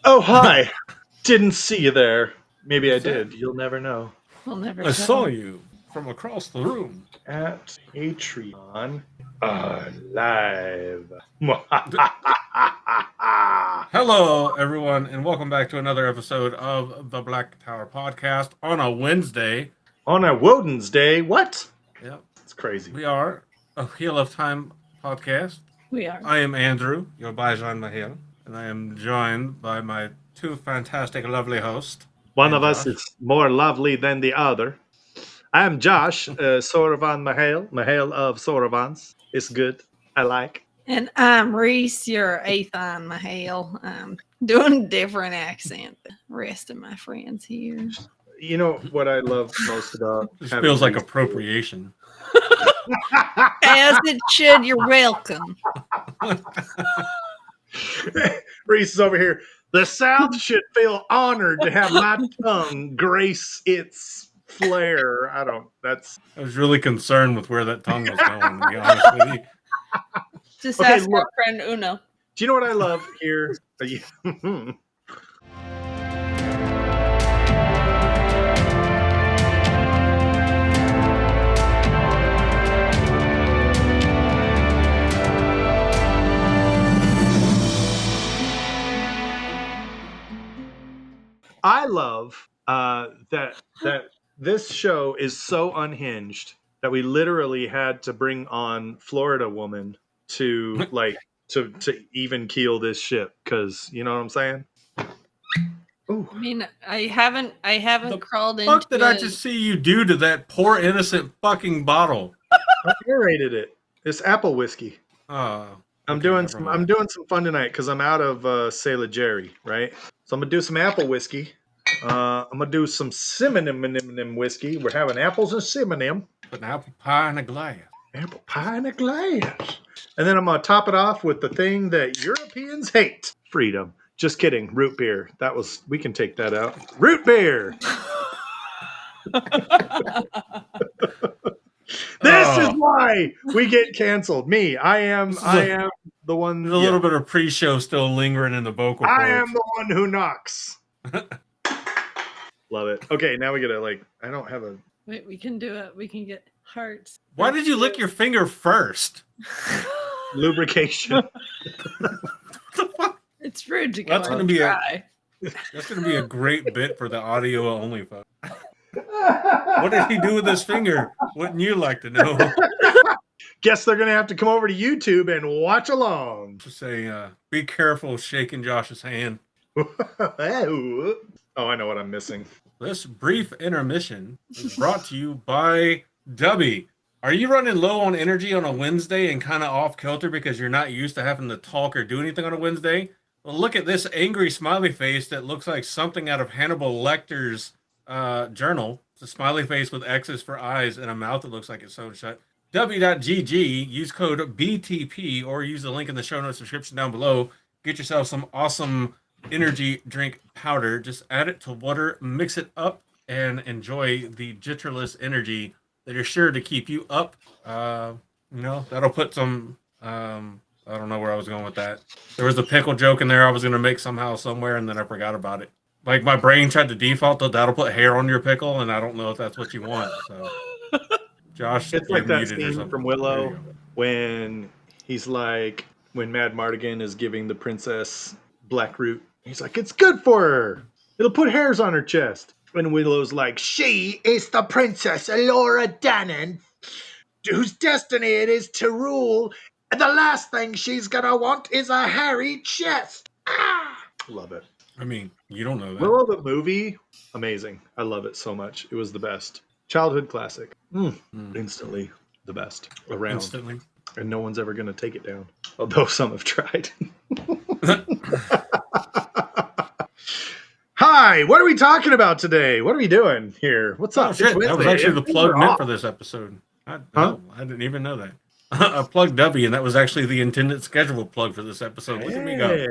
Oh, hi. Didn't see you there. Maybe I What's did. that? You'll never know. We'll never I tell. saw you from across the room. At Patreon live. Hello, everyone, and welcome back to another episode of the Black Tower Podcast on a Wednesday. On a Woden's Day. What? Yep, It's crazy. we are a Wheel of Time podcast. We are. I am Andrew, your Bajan Mahil, and I am joined by my two fantastic, lovely hosts. One and of us Josh. is more lovely than the other. I'm Josh, Soravan Mahale of Soravans. It's good. I like. And I'm Reese, your Athon Mahale. I'm doing a different accent than the rest of my friends here. You know what I love most about This having feels like Reese appropriation. As it should, you're welcome. Reese is over here. The South should feel honored to have my tongue grace its flair. I was really concerned with where that tongue was going, to be honest with you. Just Okay, ask our look. friend Uno. Do you know what I love here? I love that this show is so unhinged that we literally had to bring on Florida woman to to even keel this ship, because you know what I'm saying. Ooh. I mean, I haven't The crawled into fuck did I just see you do to that poor innocent fucking bottle? I aerated it. It's apple whiskey. I'm Okay, doing never mind. some fun tonight because I'm out of Sailor Jerry, right? So I'm gonna do some apple whiskey. I'm gonna do some cinnamon whiskey. We're having apples and cinnamon. Put an apple pie in a glass. Apple pie in a glass. And then I'm gonna top it off with the thing that Europeans hate: freedom. Just kidding. Root beer. We can take that out. Root beer. This is why we get canceled. Me. I am the one. There's a little bit of pre-show still lingering in the vocal cords. I am the one who knocks. Love it. Okay, now we gotta I don't have a Wait, we can do it. We can get hearts. Why did you lick your finger first? lubrication. It's rude to go. That's gonna gonna be try. That's going to be a great bit for the audio only folks. What did he do with his finger? Wouldn't you like to know? Guess they're gonna have to come over to YouTube and watch along. Just say, be careful shaking Josh's hand. Oh, I know what I'm missing. This brief intermission is brought to you by Dubby. Are you running low on energy on a Wednesday and kind of off kilter because you're not used to having to talk or do anything on a Wednesday? Well, look at this angry smiley face that looks like something out of Hannibal Lecter's journal. It's a smiley face with X's for eyes and a mouth that looks like it's sewn shut. W.GG, use code BTP or use the link in the show notes description down below. Get yourself some awesome energy drink powder. Just add it to water, mix it up, and enjoy the jitterless energy that is sure to keep you up. That'll put some... I don't know where I was going with that. There was a pickle joke in there I was going to make somehow, somewhere, and then I forgot about it. Like, my brain tried to default to that'll put hair on your pickle, and I don't know if that's what you want. So, Josh, It's you're like that muted or scene something. from There Willow you go. when he's like, when Mad Mardigan is giving the princess black root. He's like, it's good for her. It'll put hairs on her chest. And Willow's like, she is the Princess Elora Danan, whose destiny it is to rule. And the last thing she's gonna want is a hairy chest. Ah! Love it. I mean, you don't know that. Willow the movie, amazing. I love it so much. It was the best. Childhood classic. Instantly the best around. Instantly. And no one's ever gonna take it down. Although some have tried. Hi, what are we talking about today? What are we doing here? What's up? Oh, shit. That was actually the plug meant for this episode. I didn't even know that. I plugged W, and that was actually the intended scheduled plug for this episode. Look at me go.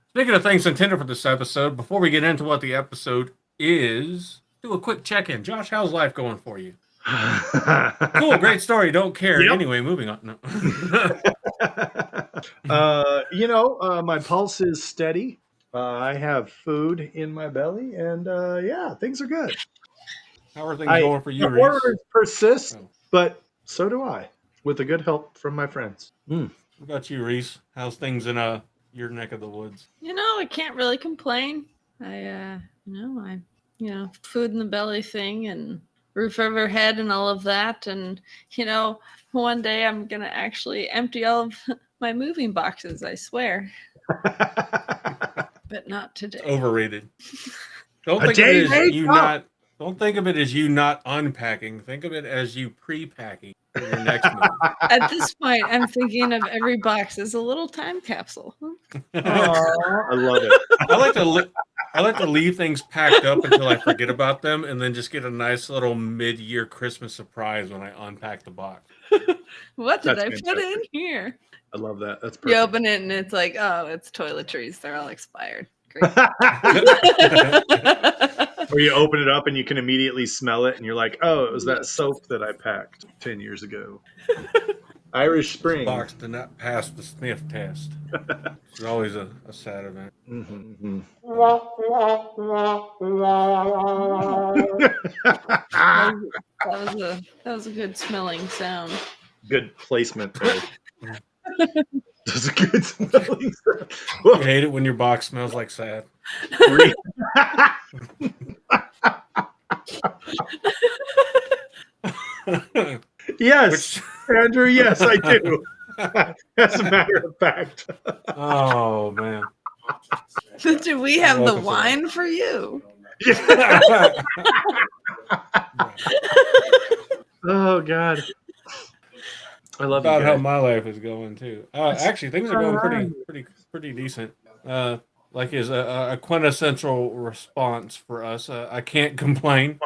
Speaking of things intended for this episode, before we get into what the episode is, do a quick check-in. Josh, how's life going for you? Cool, great story. Don't care. Yep. Anyway, moving on. No. My pulse is steady. I have food in my belly, and yeah, things are good. How are things going for you, The Reese? horrors persist, Oh. but so do I, with the good help from my friends. What about you, Reese? How's things in your neck of the woods? I can't really complain. Food in the belly thing and roof over head and all of that. And, one day I'm going to actually empty all of my moving boxes, I swear. But not today. It's overrated. Don't A think of it day as may you come. not. Don't think of it as you not unpacking. Think of it as you pre-packing for your next move. At this point, I'm thinking of every box as a little time capsule. Aw, I love it. I like to leave things packed up until I forget about them, and then just get a nice little mid-year Christmas surprise when I unpack the box. What did That's I put in fantastic. here? I love that. That's You perfect. open it and it's like, oh, it's toiletries. They're all expired. Great. Or you open it up and you can immediately smell it, and you're like, "Oh, it was that soap that I packed 10 years ago." Irish This Spring. box did not pass the sniff test. It's always a sad event. Mm-hmm. That was a good smelling sound. Good placement there. That's a good smelling sound. You hate it when your box smells like sad. Yes, Andrew. Yes, I do. As a matter of fact. Oh man. Do we have the welcome to wine for you? Oh God. I love About you how guys. my life is going too. Actually, things are going pretty decent. Like is a quintessential response for us. I can't complain.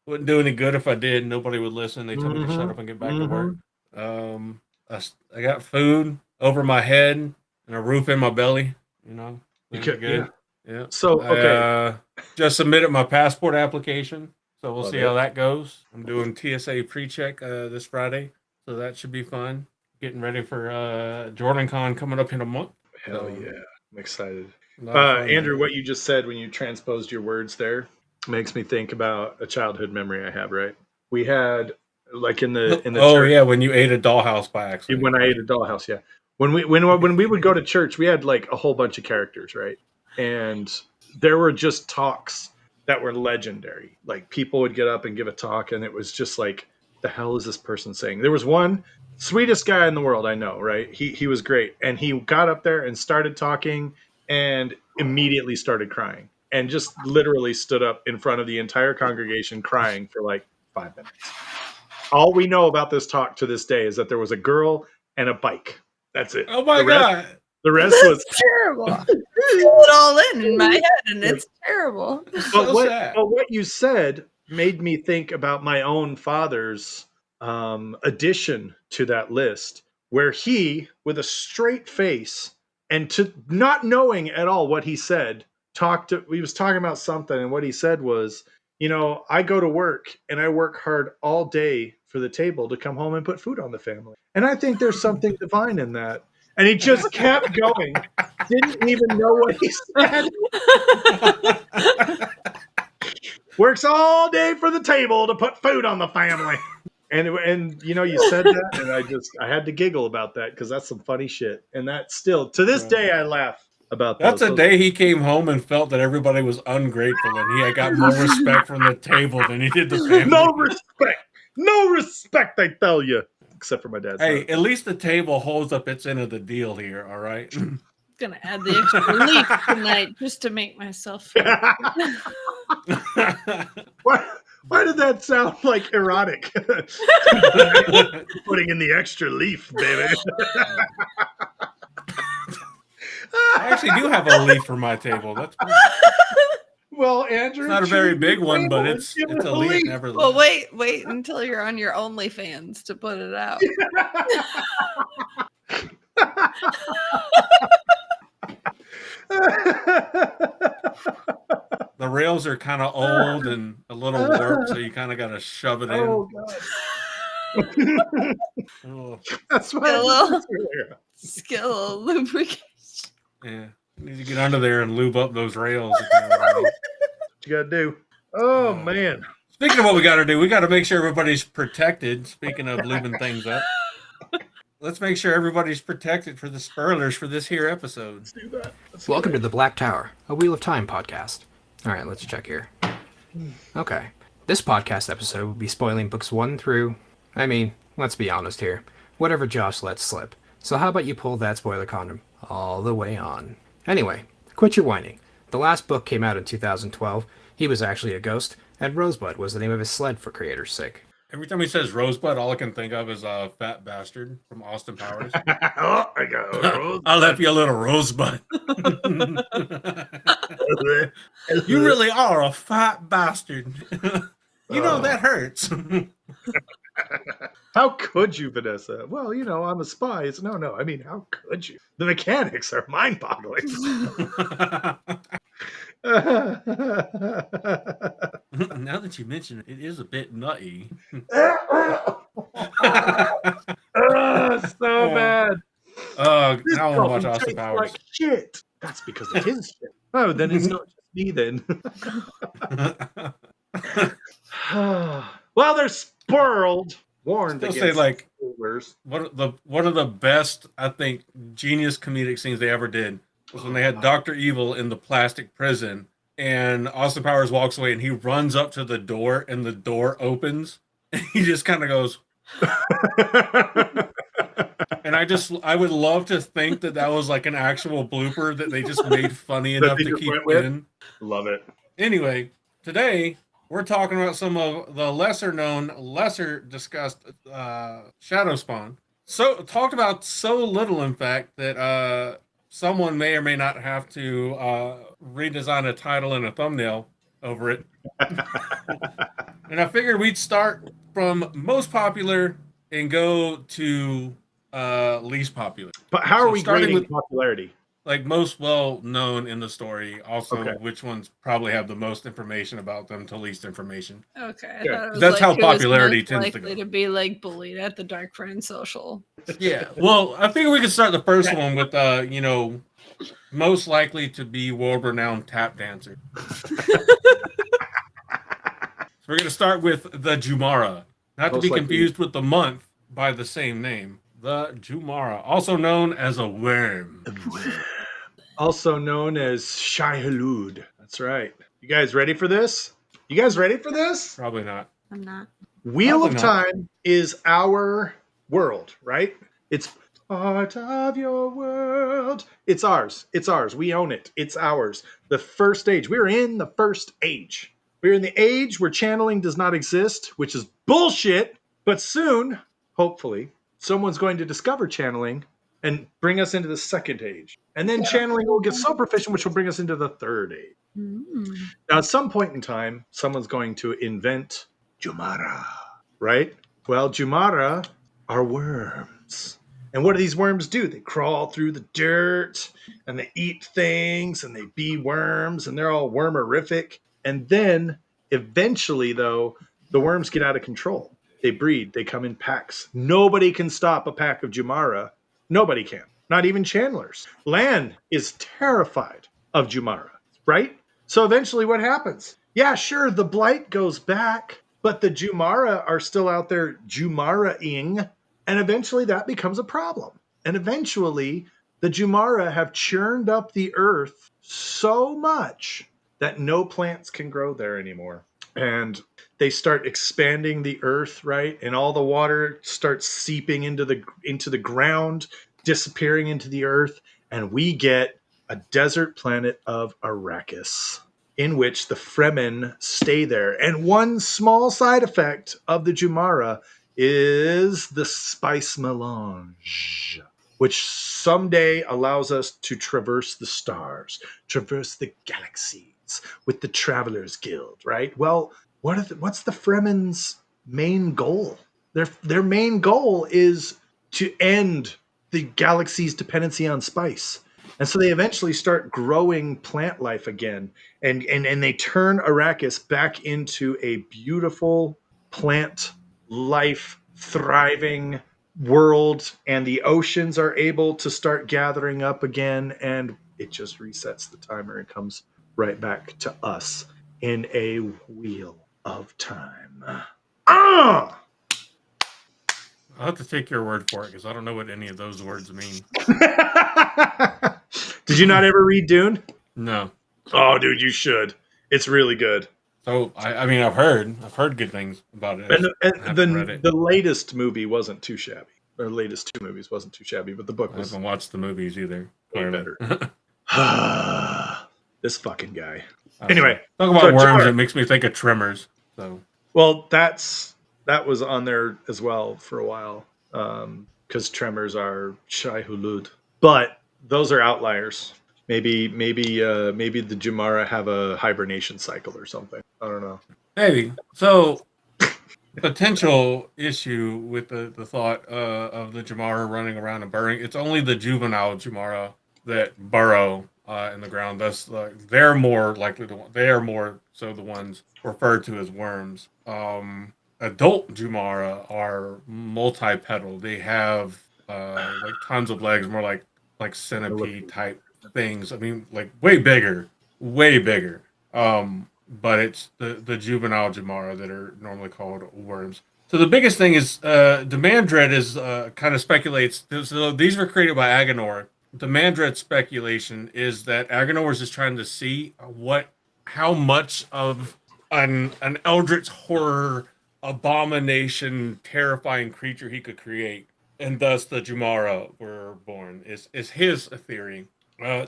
Wouldn't do any good if I did. Nobody would listen. They told me to shut up and get back to work. I got food over my head and a roof in my belly. Things are good. Yeah. So okay. I just submitted my passport application, so we'll Love see it. how that goes. I'm doing TSA pre-check this Friday, so that should be fun. Getting ready for JordanCon coming up in a month. Hell So, yeah. I'm excited. a lot of fun, Andrew, man. what you just said when you transposed your words there makes me think about a childhood memory I have, right? We had like in the church, yeah, when you ate a dollhouse by accident. when I ate a dollhouse, yeah. When we would go to church, we had like a whole bunch of characters, right? And there were just talks that were legendary. Like people would get up and give a talk, and it was just like, the hell is this person saying? There was one sweetest guy in the world I know, right? He was great, and he got up there and started talking, and immediately started crying, and just literally stood up in front of the entire congregation crying for like 5 minutes. All we know about this talk to this day is that there was a girl and a bike. That's it. Oh my god! The rest was terrible. Fill it all in my head, and it's terrible. So sad. But what you said made me think about my own father's addition to that list, where he, with a straight face and to not knowing at all what he said, he was talking about something, and what he said was, I go to work and I work hard all day for the table to come home and put food on the family. And I think there's something divine in that. And he just kept going. Didn't even know what he said. Works all day for the table to put food on the family. And you said that, and I had to giggle about that because that's some funny shit. And that still, to this day, I laugh about That's those. a day he came home and felt that everybody was ungrateful, and he had got more respect from the table than he did the family. No respect, I tell you. Except for my dad's. Hey, at least the table holds up its end of the deal here, all right? Gonna add the extra leaf tonight just to make myself feel. Why did that sound like erotic? Putting in the extra leaf, baby. I actually do have a leaf for my table. That's cool. Well, Andrew, It's not a very big one, but it's a leaf nevertheless. Well, wait until you're on your OnlyFans to put it out. The rails are kind of old and a little warped, so you kind of got to shove it in. Oh God. That's why skill lubrication. Yeah. Need to get under there and lube up those rails. If you know what I mean. What you gotta do? Oh man. Speaking of what we got to do, we got to make sure everybody's protected. Speaking of lubing things up, let's make sure everybody's protected for the spoilers for this here episode. Let's do that. Welcome to the Black Tower, a Wheel of Time podcast. All right, let's check here. Okay. This podcast episode will be spoiling books 1 through... I mean, let's be honest here. Whatever Josh lets slip. So how about you pull that spoiler condom all the way on? Anyway, quit your whining. The last book came out in 2012. He was actually a ghost, and Rosebud was the name of his sled for creator's sake. Every time he says Rosebud, all I can think of is a fat bastard from Austin Powers. Oh, I got Rosebud. I'll let you a little Rosebud. You really are a fat bastard. You know that hurts. How could you, Vanessa? Well, you know, I'm a spy. It's no. I mean, how could you? The mechanics are mind-boggling. Now that you mention it, it is a bit nutty. So bad. This now I want to watch coffee Austin tastes Powers. like shit. That's because it is shit. Oh, then it's not just me then. Well, they're spoiled. Warned Still against say, like, spoilers. one of the best, I think, genius comedic scenes they ever did was when they had Dr. Evil in the plastic prison and Austin Powers walks away and he runs up to the door and the door opens and he just kind of goes. And I would love to think that was like an actual blooper that they just made funny enough to keep in. Love it. Anyway, today we're talking about some of the lesser known, lesser discussed shadowspawn. So talked about so little, in fact, that someone may or may not have to redesign a title and a thumbnail over it. And I figured we'd start from most popular and go to least popular. But how are we starting grading with popularity? Like most well known in the story, also Okay. which ones probably have the most information about them to least information. Okay, I Yeah. thought it was That's like how who was popularity most tends to likely go. to be like bullied at the Dark Friend Social. Yeah, well, I think we could start the first one with most likely to be world-renowned tap dancer. So we're going to start with the Jumara, not Most to be likely. confused with the month by the same name. The Jumara, also known as a worm. Also known as Shai-Hulud. That's right. You guys ready for this? You guys ready for this? Probably not. I'm not. Wheel Probably of not. Time is our world, right? It's part of your world. It's ours. It's ours. We own it. It's ours. The first age. We're in the first age. We're in the age where channeling does not exist, which is bullshit. But soon, hopefully, someone's going to discover channeling and bring us into the second age. And then channeling will get so proficient, which will bring us into the third age. Mm. Now, at some point in time, someone's going to invent Jumara, right? Well, Jumara are worms. And what do these worms do? They crawl through the dirt and they eat things and they be worms and they're all wormerific. And then eventually, though, the worms get out of control. They breed, they come in packs. Nobody can stop a pack of Jumara. Nobody can, not even channelers. Lan is terrified of Jumara, right? So eventually what happens? Yeah, sure, the blight goes back, but the Jumara are still out there Jumara-ing, and eventually that becomes a problem. And eventually the Jumara have churned up the earth so much that no plants can grow there anymore. And they start expanding the earth, right? And all the water starts seeping into the ground, disappearing into the earth, and we get a desert planet of Arrakis, in which the Fremen stay there. And one small side effect of the Jumara is the spice melange, which someday allows us to traverse the stars, traverse the galaxies with the Travelers Guild, right? Well, what's the Fremen's main goal? Their main goal is to end the galaxy's dependency on spice. And so they eventually start growing plant life again. And they turn Arrakis back into a beautiful plant life thriving world. And the oceans are able to start gathering up again. And it just resets the timer and comes right back to us in a wheel of time. Ah! I'll have to take your word for it because I don't know what any of those words mean. Did you not ever read Dune? No. Oh, dude, you should. It's really good. So I mean, I've heard good things about it. And I haven't read it. the latest movie wasn't too shabby. Or latest 2 movies wasn't too shabby, but the book I was haven't watched the movies either. way Clearly. better. This fucking guy. Talk Anyway, about so worms. Jumara. It makes me think of Tremors. So Well, that was on there as well for a while, because Tremors are Shai Hulud, but those are outliers. Maybe the Jumara have a hibernation cycle or something. I don't know. maybe. So potential issue with the thought of the Jumara running around and burrowing. It's only the juvenile Jumara that burrow in the ground. Thus, they're more likely to. They are more so the ones referred to as worms. Adult Jumara are multi-petal. They have like tons of legs, more like centipede type things. I mean, like way bigger, way bigger. But it's the juvenile Jumara that are normally called worms. So the biggest thing is Demand Dread is kind of speculates. So these were created by Agenor. Demand Dread speculation is that Agenor is just trying to see how much of an eldritch horror abomination terrifying creature he could create, and thus the Jumara were born. Is his theory.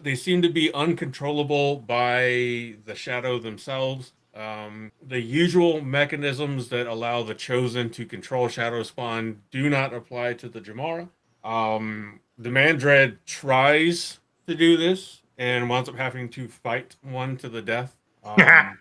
They seem to be uncontrollable by the shadow themselves. The usual mechanisms that allow the chosen to control shadowspawn do not apply to the Jumara. The Mandred tries to do this and winds up having to fight one to the death. Yeah,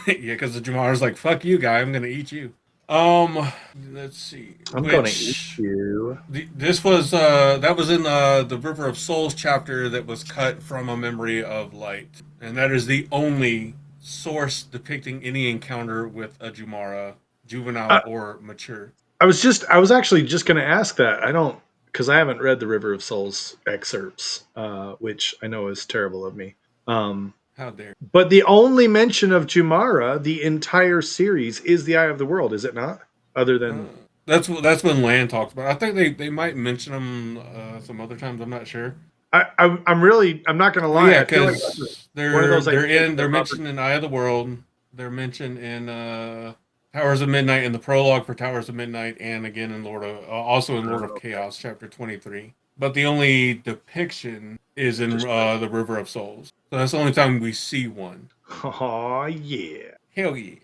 because the Jumara's like, "Fuck you, guy! I'm gonna eat you." Let's see. I'm going to eat you. This was that was in the River of Souls chapter that was cut from a Memory of Light, and that is the only source depicting any encounter with a Jumara, juvenile or mature. I was actually just going to ask that. Because I haven't read the River of Souls excerpts, which I know is terrible of me. How dare? But the only mention of Jumara, the entire series, is the Eye of the World, is it not? Other than That's when Land talks about. I think they might mention them some other times. I'm not sure. I'm not going to lie. Yeah, I feel like because they're mentioned in Eye of the World. They're mentioned in Towers of Midnight, in the prologue for Towers of Midnight, and again in also in Lord of Chaos, chapter 23. But the only depiction is in the River of Souls. So that's the only time we see one. Oh yeah. Hell yeah.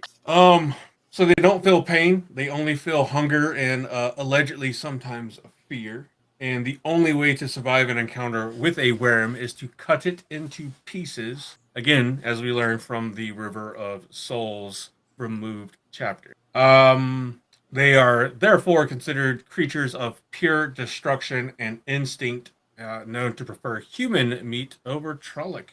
So they don't feel pain. They only feel hunger and allegedly sometimes fear. And the only way to survive an encounter with a worm is to cut it into pieces. Again, as we learned from the River of Souls removed chapter. They are therefore considered creatures of pure destruction and instinct, known to prefer human meat over Trolloc.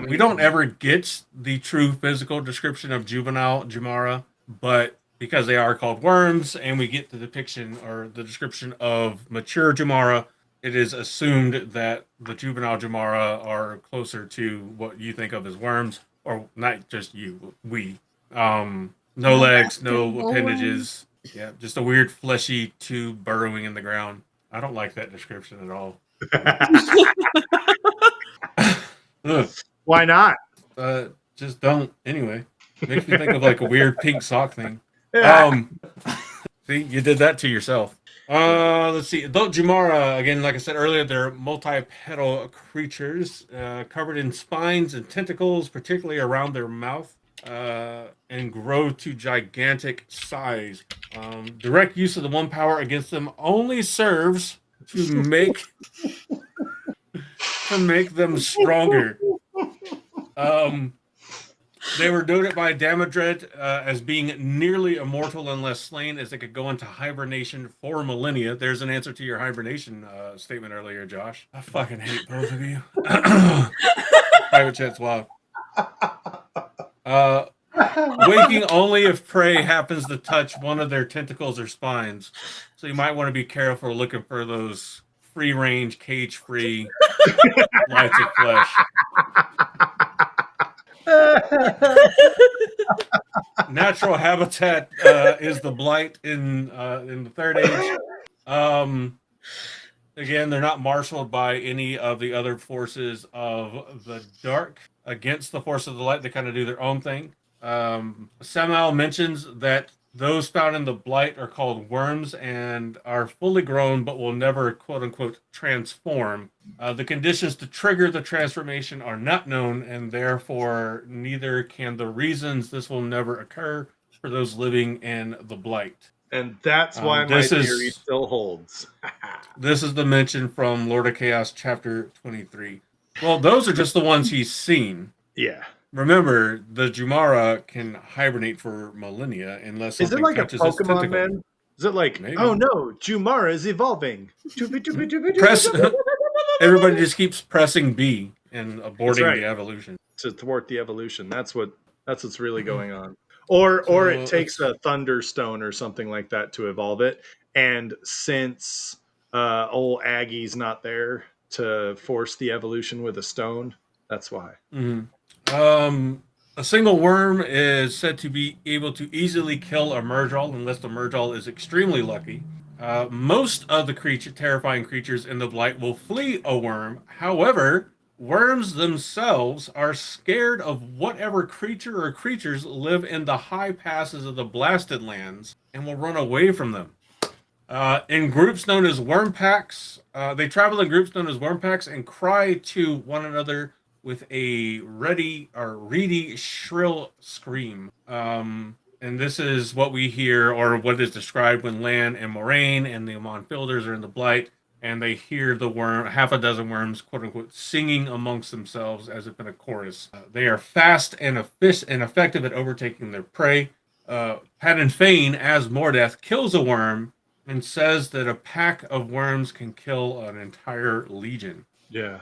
We don't ever get the true physical description of juvenile Jumara, but because they are called worms and we get the depiction or the description of mature Jumara, it is assumed that the juvenile Jumara are closer to what you think of as worms, or not just you, we. No legs, no appendages. Yeah, just a weird fleshy tube burrowing in the ground. I don't like that description at all. Why not? Just don't. Anyway, makes me think of like a weird pink sock thing. See, you did that to yourself. Let's see. Adult Jumara, again, like I said earlier, they're multi-petal creatures covered in spines and tentacles, particularly around their mouth, and grow to gigantic size. Direct use of the one power against them only serves to make them stronger. They were noted by Damodred as being nearly immortal unless slain, as they could go into hibernation for millennia. There's an answer to your hibernation statement earlier, Josh. I fucking hate both of you. Private chat's wild. Waking only if prey happens to touch one of their tentacles or spines. So you might want to be careful looking for those free-range, cage-free lights of flesh. Natural habitat is the blight in the third age. Again, they're not marshaled by any of the other forces of the dark against the force of the light. They kind of do their own thing. Samuel mentions that those found in the blight are called worms and are fully grown but will never, quote unquote, transform. The conditions to trigger the transformation are not known, and therefore neither can the reasons this will never occur for those living in the blight. And that's why my theory still holds. This is the mention from Lord of Chaos, chapter 23. Well, those are just the ones he's seen. Yeah. Remember, the Jumara can hibernate for millennia unless something is it like touches a its Pokemon, tentacle. man? Is it like, Maybe. oh no, Jumara is evolving? Press. Everybody just keeps pressing B and aborting right. the evolution to thwart the evolution. That's what's really going on. Or it takes a Thunderstone or something like that to evolve it. And since old Aggie's not there to force the evolution with a stone, that's why. Mm-hmm. A single worm is said to be able to easily kill a Murdral unless the Murdral is extremely lucky. Most of the terrifying creatures in the blight will flee a worm. However, worms themselves are scared of whatever creature or creatures live in the high passes of the blasted lands and will run away from them. In groups known as worm packs, they travel in groups known as worm packs and cry to one another with a reedy, shrill scream. And this is what we hear, or what is described when Lan and Moraine and the Amon Fielders are in the Blight, and they hear the half a dozen worms, quote unquote, singing amongst themselves as if in a chorus. They are fast and effective at overtaking their prey. Padden Fane, as Mordeth, kills a worm and says that a pack of worms can kill an entire legion. Yeah.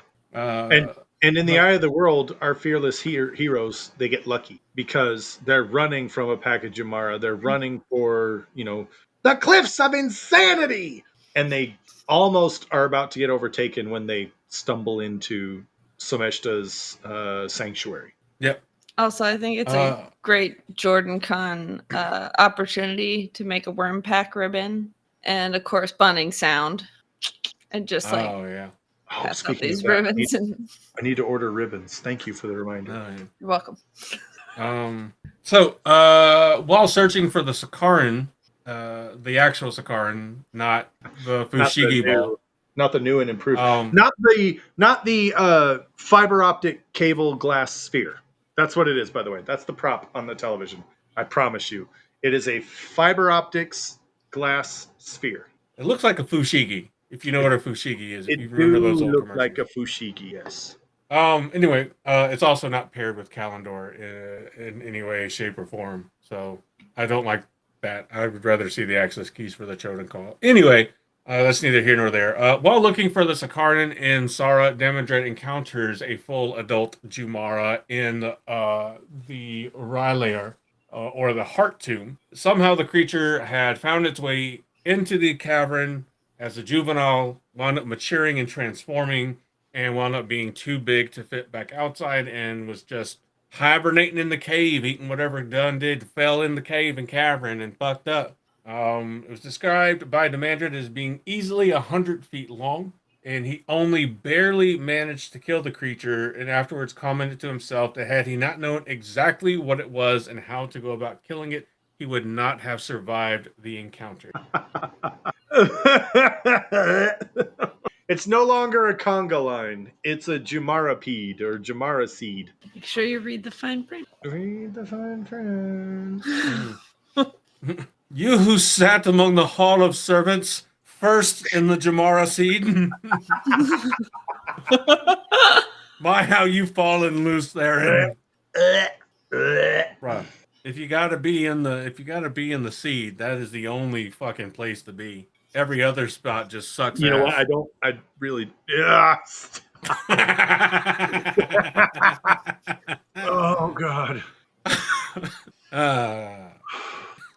And in the eye of the world, our fearless heroes, they get lucky because they're running from a pack of Jumara. They're running for, the cliffs of insanity. And they almost are about to get overtaken when they stumble into Someshta's sanctuary. Yep. Also, I think it's a great Jordan Con opportunity to make a worm pack ribbon and a corresponding sound. And just pass out these ribbons. I need to order ribbons. Thank you for the reminder. Yeah. You're welcome. So, while searching for the Sakaran, the actual Sakaran, not the Fushigi ball, not the new and improved, not the fiber optic cable glass sphere. That's what it is, by the way. That's the prop on the television. I promise you, it is a fiber optics glass sphere. It looks like a Fushigi. If you know what a Fushigi is, if it you remember those old look like a Fushigi, yes. Anyway, it's also not paired with Kalendor in any way, shape, or form. So I don't like that. I would rather see the access keys for the Choden Call. Anyway, that's neither here nor there. While looking for the Sakaran in Sara, Damodred encounters a full adult Jumara in the Rylair, or the Heart Tomb. Somehow the creature had found its way into the cavern as a juvenile, wound up maturing and transforming, and wound up being too big to fit back outside, and was just hibernating in the cave, eating whatever Dunn did, fell in the cave and cavern and fucked up. It was described by Damandred as being easily 100 feet long, and he only barely managed to kill the creature, and afterwards commented to himself that had he not known exactly what it was and how to go about killing it, he would not have survived the encounter. It's no longer a conga line. It's a Jumarapede or Jumara seed. Make sure you read the fine print. Read the fine print. You who sat among the hall of servants, first in the Jumara seed. My, how you've fallen loose there. Bruh. If you gotta be in the seed, that is the only fucking place to be. Every other spot just sucks. You know what? I really. Yeah. Oh God.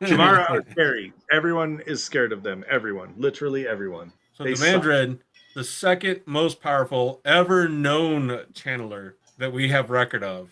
Jumara are scary. Everyone is scared of them. Everyone, literally everyone. So Damandred, the second most powerful ever known channeler that we have record of,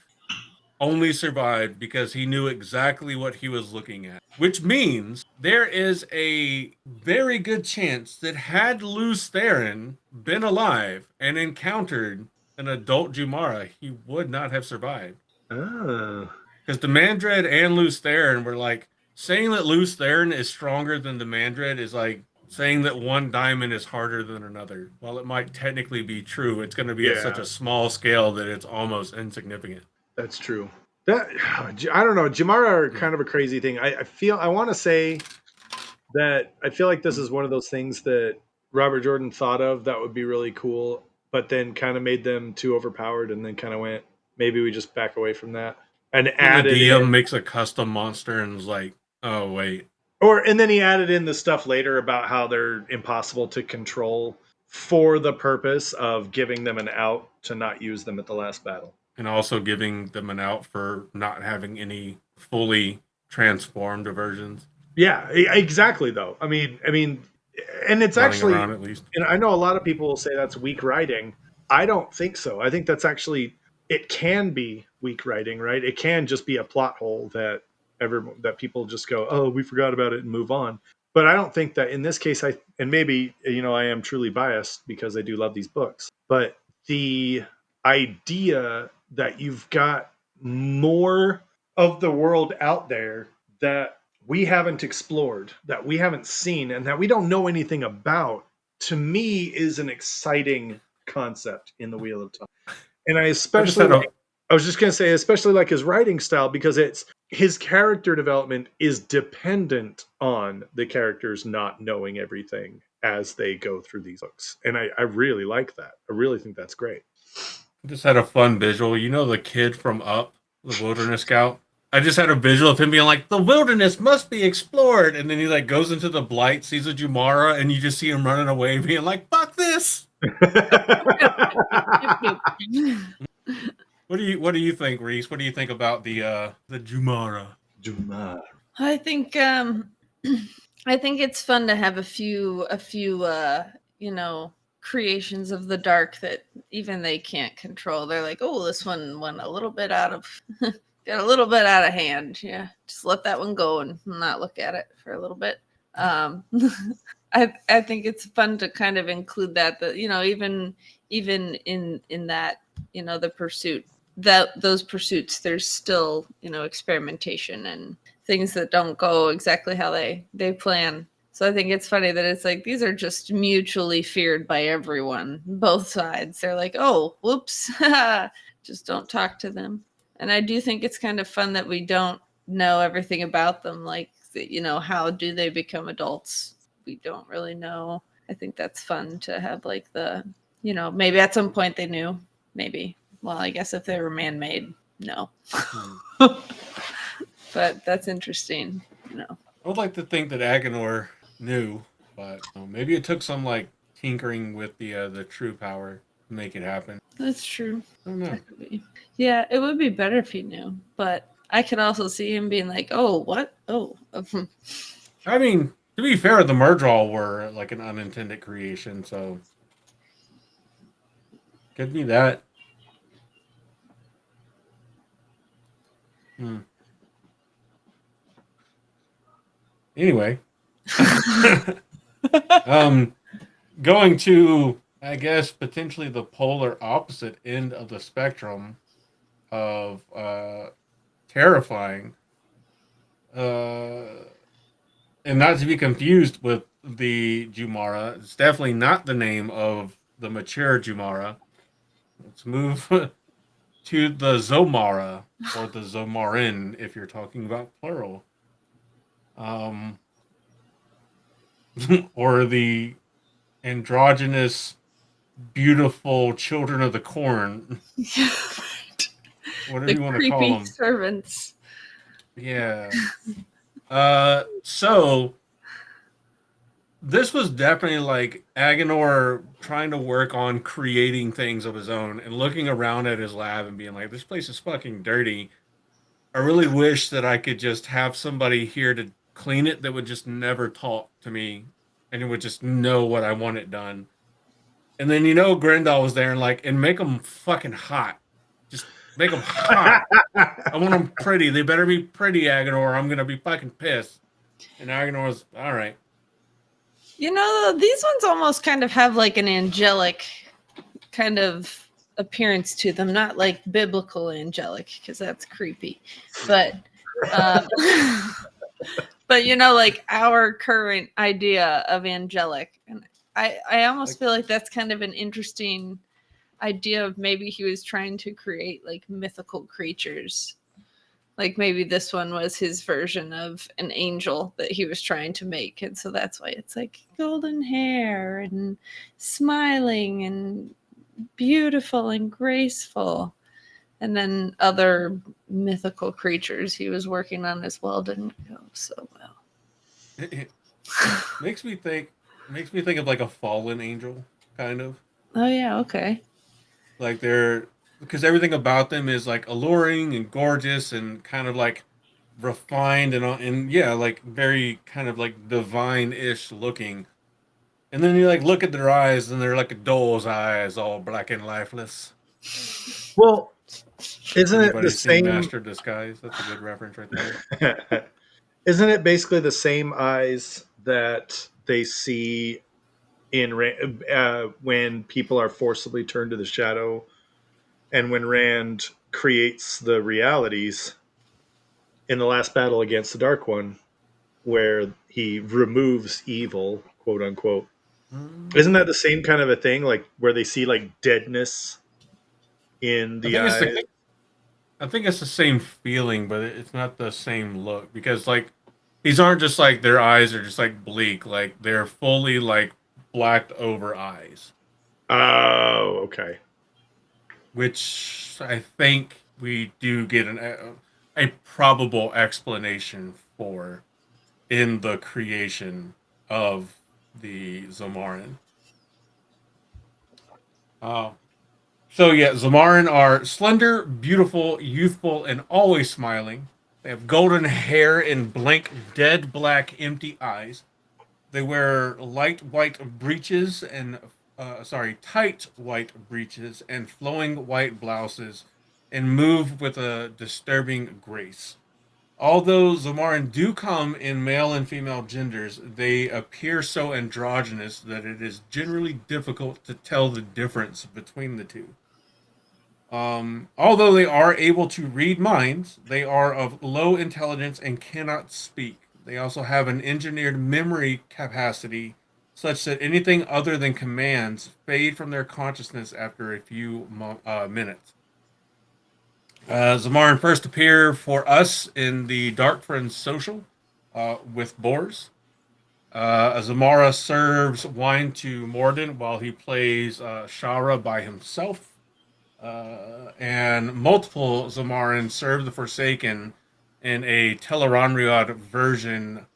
only survived because he knew exactly what he was looking at. Which means there is a very good chance that had Lews Therin been alive and encountered an adult Jumara, he would not have survived. Oh. Because the Mandred and Lews Therin were like, saying that Lews Therin is stronger than the Mandred is like saying that one diamond is harder than another. While it might technically be true, it's going to be at such a small scale that it's almost insignificant. That's true. That I don't know. Jumara are kind of a crazy thing. I want to say that I feel like this is one of those things that Robert Jordan thought of that would be really cool, but then kind of made them too overpowered, and then kind of went, maybe we just back away from that and added the DM in, makes a custom monster and is like, oh wait. And then he added in the stuff later about how they're impossible to control for the purpose of giving them an out to not use them at the last battle. And also giving them an out for not having any fully transformed versions. Yeah, exactly. Though I mean, and it's running actually, around at least. And I know a lot of people will say that's weak writing. I don't think so. I think that's actually, it can be weak writing, right? It can just be a plot hole that that people just go, oh, we forgot about it and move on. But I don't think that in this case, and maybe I am truly biased because I do love these books, but the idea that you've got more of the world out there that we haven't explored, that we haven't seen, and that we don't know anything about, to me is an exciting concept in the Wheel of Time. And I was just going to say, especially like his writing style, because it's his character development is dependent on the characters not knowing everything as they go through these books. And I really like that. I really think that's great. I just had a fun visual. You know the kid from Up, the wilderness scout? I just had a visual of him being like, the wilderness must be explored. And then he like goes into the blight, sees a Jumara, and you just see him running away being like, fuck this. What do you think, Reese? What do you think about the Jumara? Jumara. I think it's fun to have a few creations of the dark that even they can't control. They're like, oh, this one went a little bit out of got a little bit out of hand. Yeah, just let that one go and not look at it for a little bit. I think it's fun to kind of include that even in that the pursuit, that those pursuits, there's still experimentation and things that don't go exactly how they plan. So I think it's funny that it's like these are just mutually feared by everyone, both sides. They're like, oh, whoops, just don't talk to them. And I do think it's kind of fun that we don't know everything about them. Like, how do they become adults? We don't really know. I think that's fun to have like maybe at some point they knew, maybe. Well, I guess if they were man-made, no. But that's interesting, I would like to think that Agenor knew, but maybe it took some like tinkering with the true power to make it happen. That's true. I don't know. Yeah, it would be better if he knew, but I could also see him being like, oh, what? Oh. I mean, to be fair, the Murdral were like an unintended creation, so could be that. Anyway, going to, I guess, potentially the polar opposite end of the spectrum of terrifying, and not to be confused with the Jumara. It's definitely not the name of the mature Jumara. Let's move to the Zomara, or the Zomarin, if you're talking about plural. Or the androgynous, beautiful children of the corn. Whatever you want to call them. Servants. Yeah. So this was definitely like Agenor trying to work on creating things of his own and looking around at his lab and being like, this place is fucking dirty. I really wish that I could just have somebody here to clean it that would just never talk to me and it would just know what I want it done. And then Grendel was there and make them fucking hot. Just Make them hot. I want them pretty. They better be pretty, Agonor, or I'm gonna be fucking pissed. And Agonor's all right. You know, these ones almost kind of have like an angelic kind of appearance to them, not like biblical angelic, because that's creepy. But but you know, like our current idea of angelic. And I almost feel like that's kind of an interesting idea of maybe he was trying to create like mythical creatures. Like maybe this one was his version of an angel that he was trying to make. And so that's why it's like golden hair and smiling and beautiful and graceful. And then other mythical creatures he was working on as well didn't go so well. It makes me think of like a fallen angel, kind of. Oh yeah, okay. Like because everything about them is like alluring and gorgeous and kind of like refined and yeah, like very kind of like divine-ish looking. And then you like look at their eyes and they're like a doll's eyes, all black and lifeless. Well, isn't Anybody it the seen same Master of Disguise? That's a good reference right there. Isn't it basically the same eyes that they see in when people are forcibly turned to the shadow, and when Rand creates the realities in the last battle against the Dark One, where he removes evil, quote unquote? Isn't that the same kind of a thing, like where they see like deadness in the eyes? I think it's the same feeling, but it's not the same look because like these aren't just like their eyes are just like bleak, like they're fully like blacked over eyes. Oh, okay. Which I think we do get a probable explanation for in the creation of the Zomaran. So yeah, Zomaran are slender, beautiful, youthful, and always smiling. They have golden hair and blank, dead black, empty eyes. They wear light white breeches and tight white breeches and flowing white blouses, and move with a disturbing grace. Although Zomaran do come in male and female genders, they appear so androgynous that it is generally difficult to tell the difference between the two. Although they are able to read minds, they are of low intelligence and cannot speak. They also have an engineered memory capacity such that anything other than commands fade from their consciousness after a few minutes. Zamarin first appear for us in the Dark Friends social with Boars. Zomara serves wine to Morden while he plays Shara by himself. And multiple Zomaran serve the Forsaken in a Teleronriad version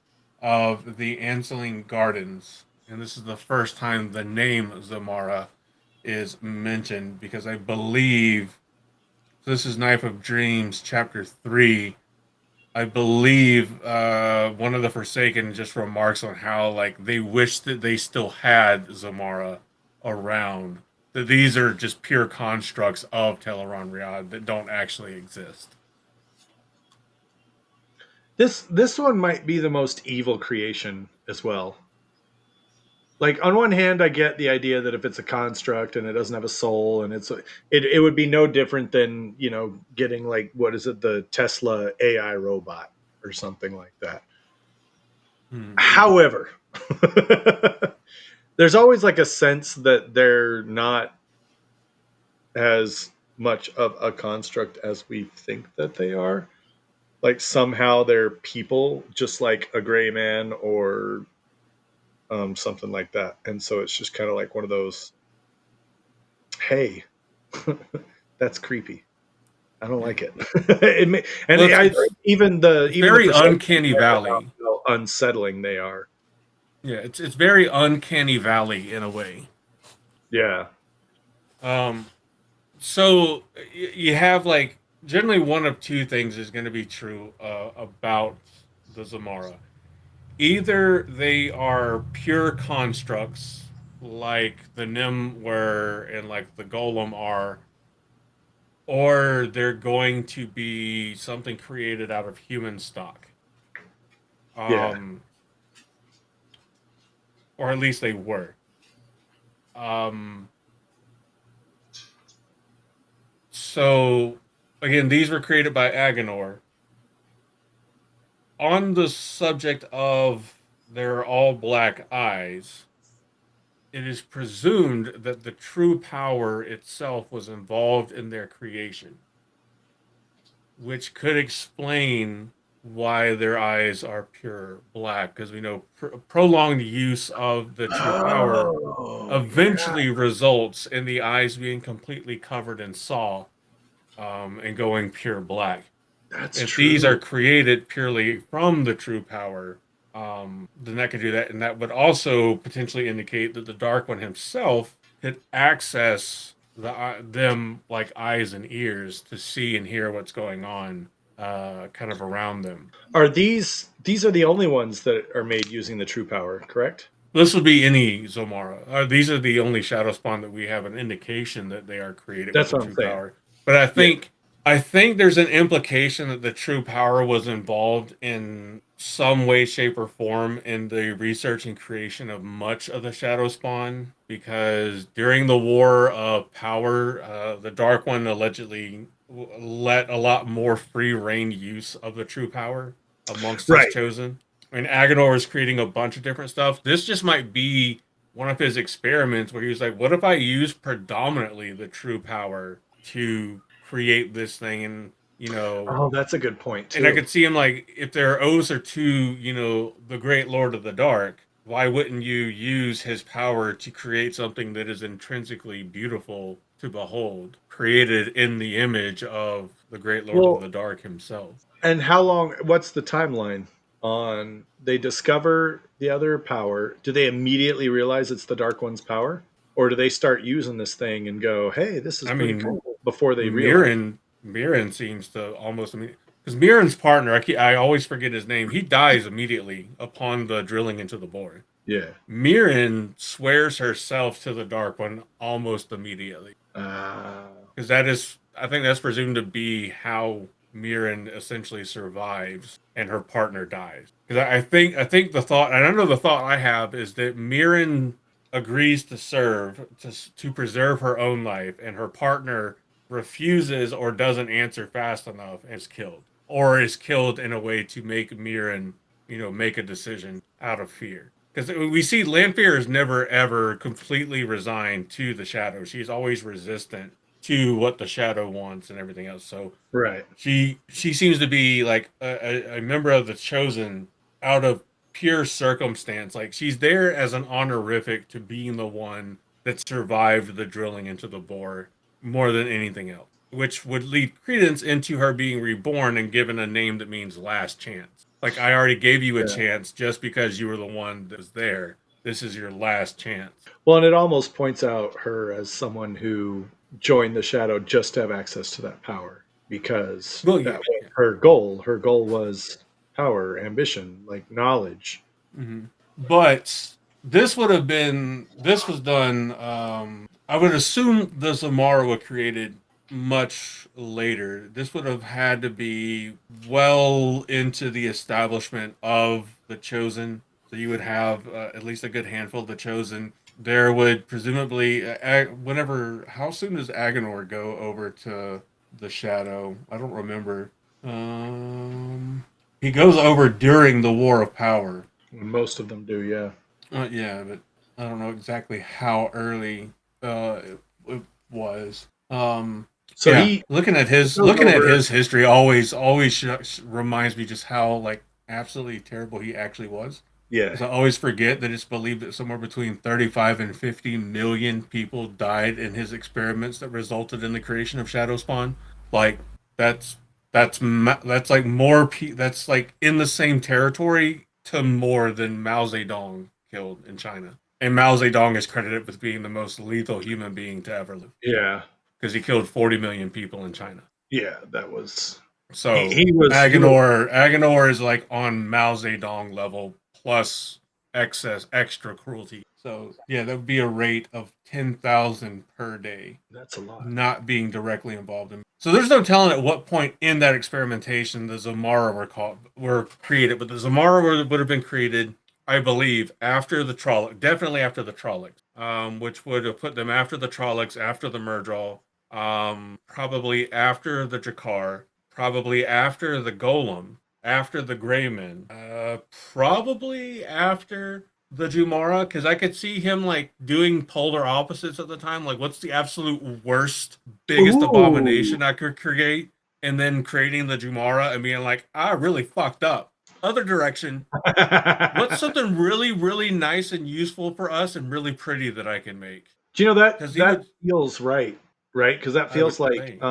of the Anseling Gardens. And this is the first time the name Zomara is mentioned because I believe this is Knife of Dreams, Chapter 3. I believe one of the Forsaken just remarks on how like they wish that they still had Zomara around. That these are just pure constructs of Teleronriad that don't actually exist. This one might be the most evil creation as well. Like on one hand, I get the idea that if it's a construct and it doesn't have a soul, and it would be no different than getting like what is it, the Tesla AI robot or something like that. However, there's always like a sense that they're not as much of a construct as we think that they are. Like somehow they're people, just like a gray man or something like that. And so it's just kind of like one of those, hey, that's creepy. I don't like it. Even very the uncanny valley. How unsettling they are. Yeah, it's very uncanny valley in a way. Yeah. So you have like generally one of two things is going to be true about the Zomara. Either they are pure constructs like the Nim were and like the Golem are, or they're going to be something created out of human stock. Yeah. Or at least they were. So, again, these were created by Agenor. On the subject of their all black eyes, it is presumed that the true power itself was involved in their creation, which could explain why their eyes are pure black, because we know prolonged use of the true power eventually results in the eyes being completely covered in saw and going pure black. That's If true. these are created purely from the true power, then that could do that, and that would also potentially indicate that the Dark One himself could access them like eyes and ears to see and hear what's going on, kind of around them. Are these are the only ones that are made using the true power, correct? This would be any Zomara. These are the only shadow spawn that we have an indication that they are created That's with what the I'm true saying. power. But I think there's an implication that the true power was involved in some way, shape, or form in the research and creation of much of the shadow spawn. Because during the War of Power, the Dark One allegedly let a lot more free reign use of the true power amongst his Right. chosen. I mean, Agenor is creating a bunch of different stuff. This just might be one of his experiments where he was like, what if I use predominantly the true power to create this thing? And, Oh, that's a good point, too. and I could see him like, if their oaths are to, the great Lord of the Dark, why wouldn't you use his power to create something that is intrinsically beautiful to behold, created in the image of the great Lord of the Dark himself? And what's the timeline on they discover the other power? Do they immediately realize it's the Dark One's power? Or do they start using this thing and go, hey, this is pretty cool, before they realize? Mirren seems to almost, because Mirren's partner, I always forget his name. He dies immediately upon the drilling into the bore. Yeah. Mirren swears herself to the Dark One almost immediately. Because I think that's presumed to be how Mirren essentially survives and her partner dies. Because I think the thought, and I know the thought I have is that Mirren agrees to serve to preserve her own life, and her partner refuses or doesn't answer fast enough and is killed, or is killed in a way to make Mirren, make a decision out of fear. Because we see Lanfear is never ever completely resigned to the shadow. She's always resistant to what the shadow wants and everything else. So right, she seems to be like a member of the chosen out of pure circumstance. Like, she's there as an honorific to being the one that survived the drilling into the bore more than anything else, which would lead credence into her being reborn and given a name that means last chance. Like, I already gave you a chance just because you were the one that was there. This is your last chance. Well, and it almost points out her as someone who joined the shadow just to have access to that power, because that was her goal. Her goal was power, ambition, like knowledge. Mm-hmm. But this was done, I would assume the Zomara were created much later. This would have had to be well into the establishment of the Chosen. So you would have at least a good handful of the Chosen. There would presumably, how soon does Agenor go over to the Shadow? I don't remember. He goes over during the War of Power. Most of them do, yeah. Yeah, but I don't know exactly how early it was. So yeah, looking at his history always reminds me just how like absolutely terrible he actually was. Yeah. I always forget that it's believed that somewhere between 35 and 50 million people died in his experiments that resulted in the creation of Shadowspawn. Like that's like more that's like in the same territory to more than Mao Zedong killed in China. And Mao Zedong is credited with being the most lethal human being to ever live. Yeah. Because he killed 40 million people in China. Yeah, that was... So Agenor is like on Mao Zedong level plus extra cruelty. So yeah, that would be a rate of 10,000 per day. That's a lot. Not being directly involved in. So there's no telling at what point in that experimentation the Zomara were created, but the Zomara would have been created, I believe, after the Trollocs, definitely after the Trollocs, which would have put them after the Trollocs, after the Murdral, probably after the Jakar, probably after the Golem, after the Greymen, probably after the Jumara, because I could see him like doing polar opposites at the time. Like, what's the absolute worst, biggest abomination I could create? And then creating the Jumara and being like, I really fucked up. Other direction. What's something really, really nice and useful for us and really pretty that I can make? Do you know that feels right? Because that feels like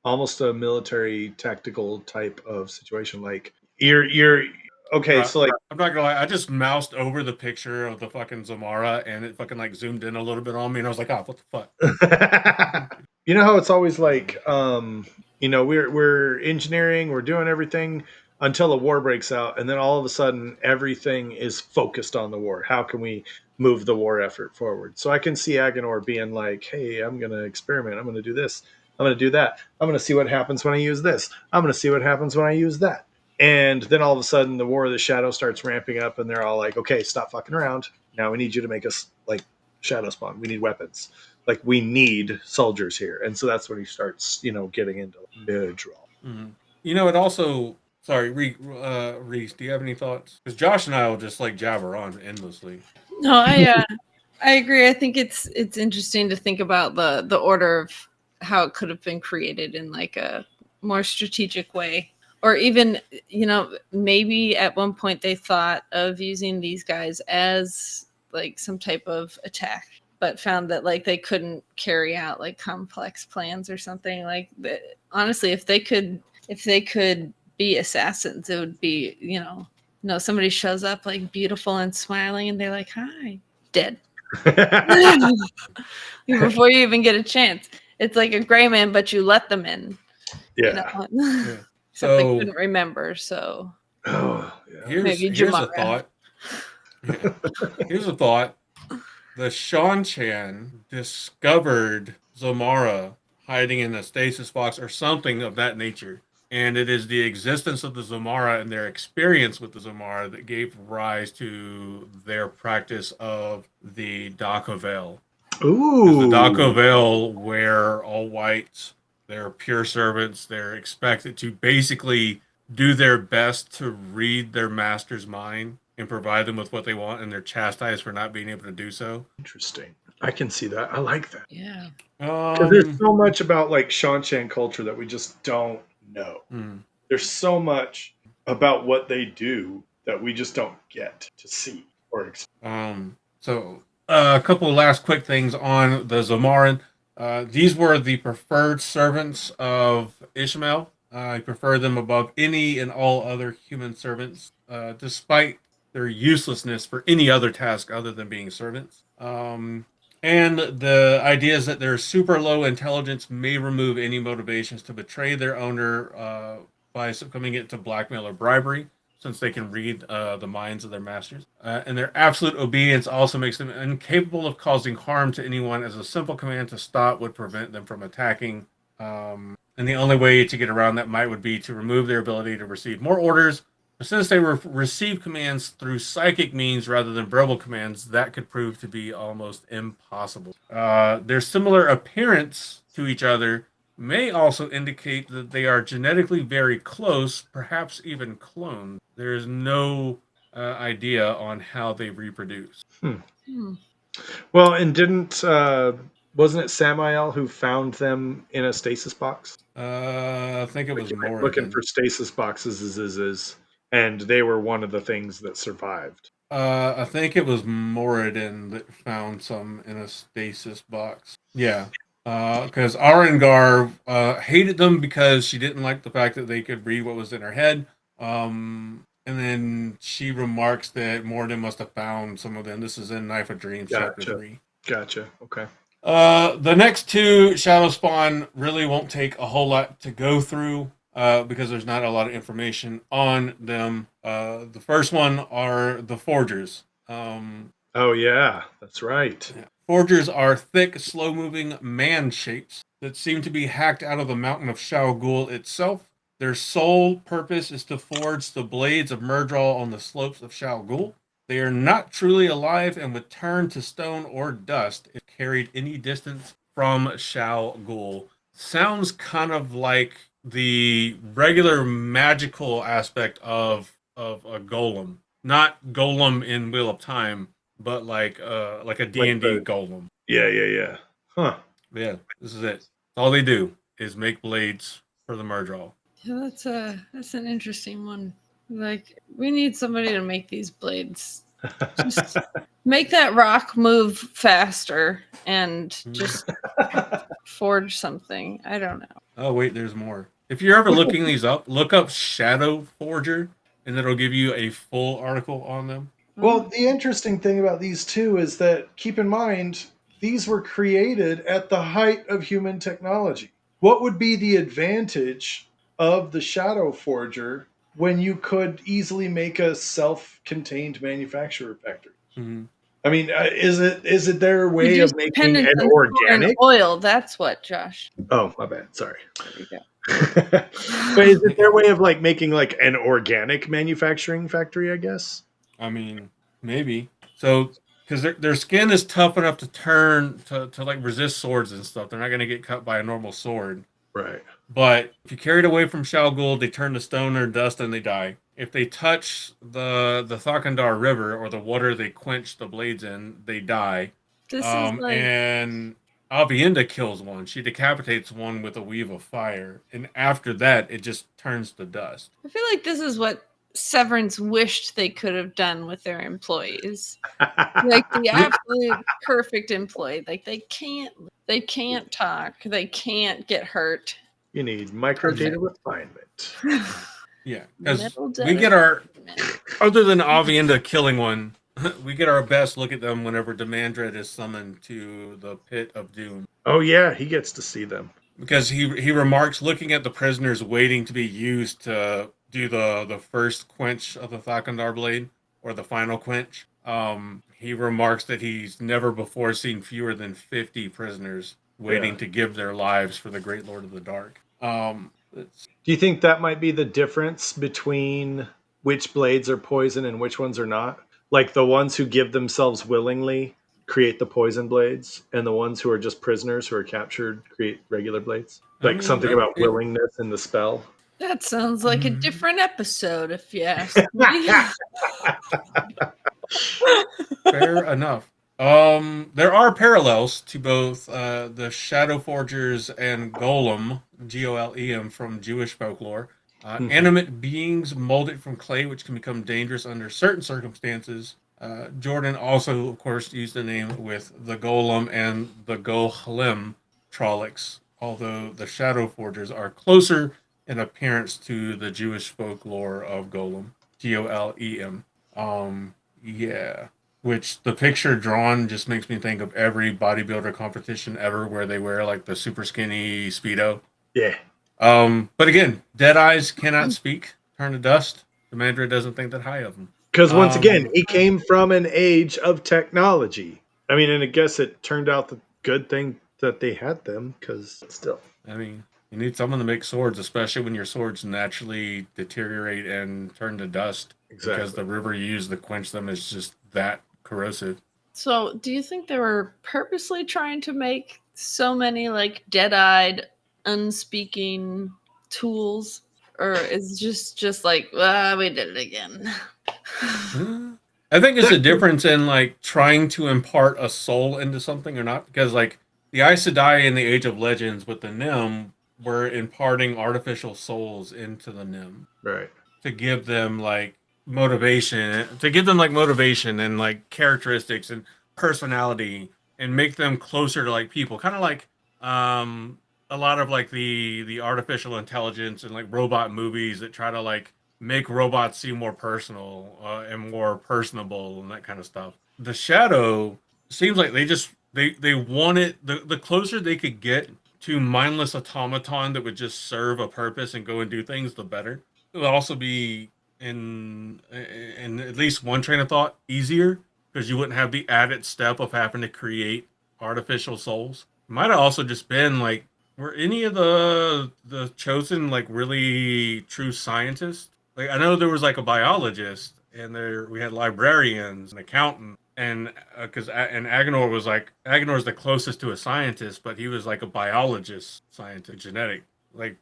almost a military tactical type of situation. Like you're okay. Right. So like, I'm not gonna lie, I just moused over the picture of the fucking Zomara and it fucking like zoomed in a little bit on me and I was like, oh, what the fuck? You know how it's always like, we're engineering, we're doing everything until a war breaks out, and then all of a sudden everything is focused on the war. How can we move the war effort forward? So I can see Agenor being like, hey, I'm going to experiment. I'm going to do this. I'm going to do that. I'm going to see what happens when I use this. I'm going to see what happens when I use that. And then all of a sudden the War of the Shadow starts ramping up and they're all like, okay, stop fucking around. Now we need you to make us like shadowspawn. We need weapons. Like, we need soldiers here. And so that's when he starts, getting into mid-draw. Mm-hmm. It also, sorry, Reese, do you have any thoughts? Because Josh and I will just like jabber on endlessly. No, I agree. I think it's interesting to think about the order of how it could have been created in like a more strategic way. Or even, maybe at one point they thought of using these guys as like some type of attack, but found that like they couldn't carry out like complex plans or something. Like, honestly, if they could be assassins, it would be, somebody shows up like beautiful and smiling and they're like, hi, dead. Before you even get a chance. It's like a gray man, but you let them in. Yeah. Yeah. So they couldn't remember. So here's a thought. Yeah. Here's a thought. The Shan-Chan discovered Zomara hiding in a stasis box or something of that nature. And it is the existence of the Zomara and their experience with the Zomara that gave rise to their practice of the Daka Veil. Ooh. The Daka Veil wear all white. They're pure servants. They're expected to basically do their best to read their master's mind and provide them with what they want, and they're chastised for not being able to do so. Interesting. I can see that. I like that. Yeah. Because there's so much about like Shan-Chan culture that we just don't know. There's so much about what they do that we just don't get to see or experience. So a couple of last quick things on the Zomaran. These were the preferred servants of Ishmael. I prefer them above any and all other human servants, despite their uselessness for any other task other than being servants. And the idea is that their super low intelligence may remove any motivations to betray their owner by succumbing it to blackmail or bribery, since they can read the minds of their masters. And their absolute obedience also makes them incapable of causing harm to anyone, as a simple command to stop would prevent them from attacking. And the only way to get around that would be to remove their ability to receive more orders. But since they receive commands through psychic means rather than verbal commands, that could prove to be almost impossible. Their similar appearance to each other may also indicate that they are genetically very close, perhaps even cloned. There is no idea on how they reproduce. Well, and wasn't it Samael who found them in a stasis box? I think it was Moradin. Looking for stasis boxes, and they were one of the things that survived. I think it was Moradin that found some in a stasis box. Yeah. Because Arengar hated them because she didn't like the fact that they could read what was in her head. And then she remarks that Moradin must have found some of them. This is in Knife of Dreams, Chapter 3. Gotcha. Okay. The next two, Shadowspawn, really won't take a whole lot to go through because there's not a lot of information on them. The first one are the Forgers. Oh yeah, that's right. Forgers are thick, slow-moving man shapes that seem to be hacked out of the mountain of Shao Ghul itself. Their sole purpose is to forge the blades of Murdraw on the slopes of Shao Ghul. They are not truly alive and would turn to stone or dust if carried any distance from Shao Ghul. Sounds kind of like the regular magical aspect of a golem. Not golem in Wheel of Time, but like a D&D golem. Yeah. Huh. Yeah, this is it. All they do is make blades for the Murdraw. Yeah, that's an interesting one. Like, we need somebody to make these blades. Just make that rock move faster and just forge something. I don't know. Oh wait, there's more. If you're ever looking these up, look up Shadow Forger, and it'll give you a full article on them. Well, the interesting thing about these two is that, keep in mind, these were created at the height of human technology. What would be the advantage of the Shadow Forger when you could easily make a self-contained manufacturer factory? Mm-hmm. I mean, is it their way of making an organic oil? That's what, Josh. Oh, my bad. Sorry. There you go. But is it their way of like making like an organic manufacturing factory? I guess. I mean, maybe. So, because their skin is tough enough to turn to like resist swords and stuff. They're not going to get cut by a normal sword. Right. But if you carry it away from Shao Ghul, they turn to stone or dust and they die. If they touch the Thakandar River or the water they quench the blades in, they die. This is like... And Avienda kills one. She decapitates one with a weave of fire. And after that, it just turns to dust. I feel like this is what Severance wished they could have done with their employees. Like the absolute perfect employee. Like they can't talk. They can't get hurt. You need micro data refinement. Yeah, because we get our, other than Avienda killing one, we get our best look at them whenever Demandred is summoned to the Pit of Doom. Oh yeah, he gets to see them. Because he remarks, looking at the prisoners waiting to be used to do the first quench of the Thakandar blade, or the final quench, he remarks that he's never before seen fewer than 50 prisoners waiting to give their lives for the Great Lord of the Dark. Do you think that might be the difference between which blades are poison and which ones are not? Like the ones who give themselves willingly create the poison blades, and the ones who are just prisoners who are captured create regular blades? Like something about willingness in the spell? That sounds like a different episode, if you ask me. Fair enough. There are parallels to both the Shadow Forgers and Golem, Golem, from Jewish folklore. Animate beings molded from clay, which can become dangerous under certain circumstances. Jordan also, of course, used the name with the Golem and the Golem Trollocs, although the Shadow Forgers are closer in appearance to the Jewish folklore of Golem, Golem. Yeah. Which the picture drawn just makes me think of every bodybuilder competition ever where they wear like the super skinny Speedo. Yeah. But again, dead eyes cannot speak, turn to dust. Demandred doesn't think that high of them. Because once again, he came from an age of technology. I mean, and I guess it turned out the good thing that they had them, because still. I mean, you need someone to make swords, especially when your swords naturally deteriorate and turn to dust. Exactly. Because the river you use to quench them is just that corrosive. So, do you think they were purposely trying to make so many like dead-eyed, unspeaking tools, or is just like, we did it again? I think it's a difference in like trying to impart a soul into something or not, because like the Aes Sedai in the Age of Legends with the Nim were imparting artificial souls into the Nim, right, to give them like motivation and like characteristics and personality, and make them closer to like people, kind of like a lot of like the artificial intelligence and like robot movies that try to like make robots seem more personal and more personable and that kind of stuff. The Shadow seems like they wanted the closer they could get to mindless automaton that would just serve a purpose and go and do things, the better. It would also be in at least one train of thought easier because you wouldn't have the added step of having to create artificial souls. It might have also just been like, were any of the chosen like really true scientists? Like I know there was like a biologist, and there we had librarians, an accountant, and because and Agenor is the closest to a scientist, but he was like a biologist, scientist, genetic, like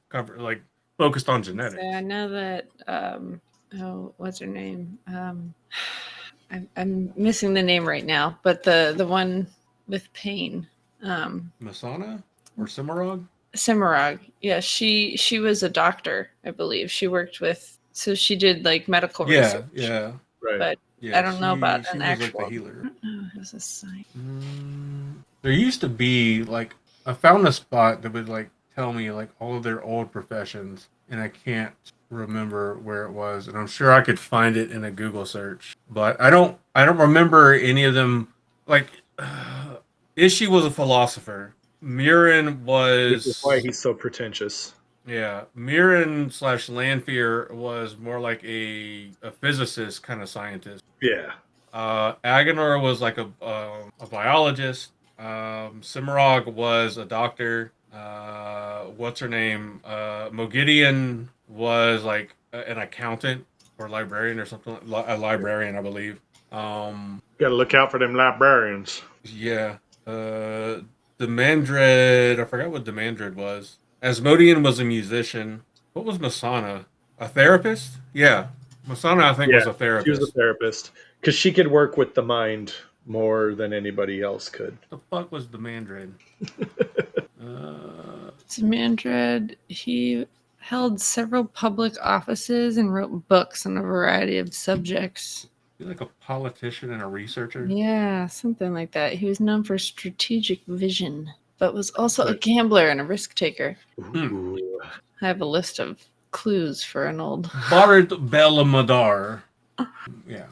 focused on genetics. So I know that. What's her name? I'm missing the name right now, but the one with pain. Masana or Cimarog? Cimarog. Yeah, she was a doctor, I believe. She worked with, so she did like medical research. Yeah. Right. But Yeah, I don't know about she an was actual. like the healer. I don't know. It was a sign. There used to be like I found a spot that would like tell me like all of their old professions, and I can't remember where it was, and I'm sure I could find it in a Google search, but I don't remember any of them. Like Ishi was a philosopher. Mirren Which is why was he's so pretentious. Mirren / Lanfear was more like a physicist kind of scientist. Yeah. Agenor was like a biologist. Cimarog was a doctor. What's her name? Mogideon was like an accountant or librarian or something. A librarian, I believe. Gotta look out for them librarians. Yeah. Demandred, I forgot what Demandred was. Asmodean was a musician. What was Masana? A therapist? Yeah. Masana, I think, was a therapist. She was a therapist. Because she could work with the mind more than anybody else could. The fuck was Demandred? Demandred, he held several public offices and wrote books on a variety of subjects. Like a politician and a researcher? Yeah, something like that. He was known for strategic vision, but was also a gambler and a risk taker. Ooh. I have a list of clues for an old Barid Belamadar. Yeah.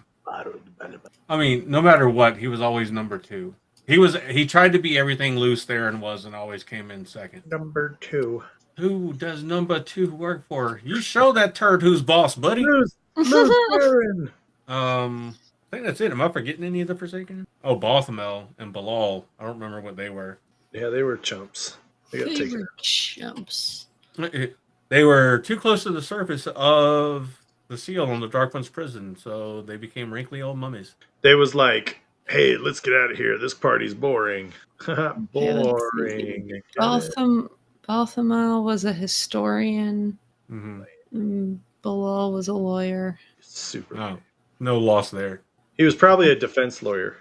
I mean, no matter what, he was always number 2. He tried to be everything Lews Theron was and always came in second. Number 2. Who does number 2 work for? You show that turd who's boss, buddy. Lews Theron. I think that's it. Am I forgetting any of the Forsaken? Oh, Bothamel and Balal. I don't remember what they were. Yeah, they were chumps. They got taken out. chumps. They were too close to the surface of the seal on the Dark One's prison, so they became wrinkly old mummies. They was like, hey, let's get out of here. This party's boring. Boring. Balthamel was a historian. Mm-hmm. Balal was a lawyer. Super. Oh, no loss there. He was probably a defense lawyer.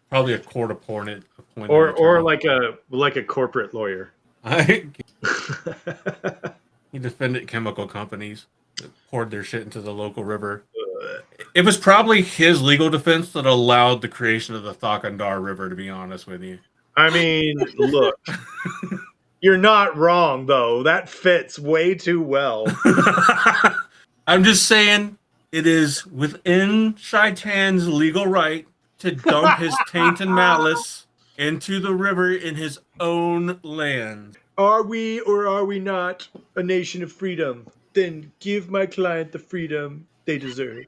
Probably a court appointed or like a corporate lawyer. He defended chemical companies that poured their shit into the local river. It was probably his legal defense that allowed the creation of the Thakandar River, to be honest with you. I mean, look. You're not wrong, though. That fits way too well. I'm just saying it is within Shaitan's legal right to dump his taint and malice into the river in his own land. Are we or are we not a nation of freedom? Then give my client the freedom they deserve.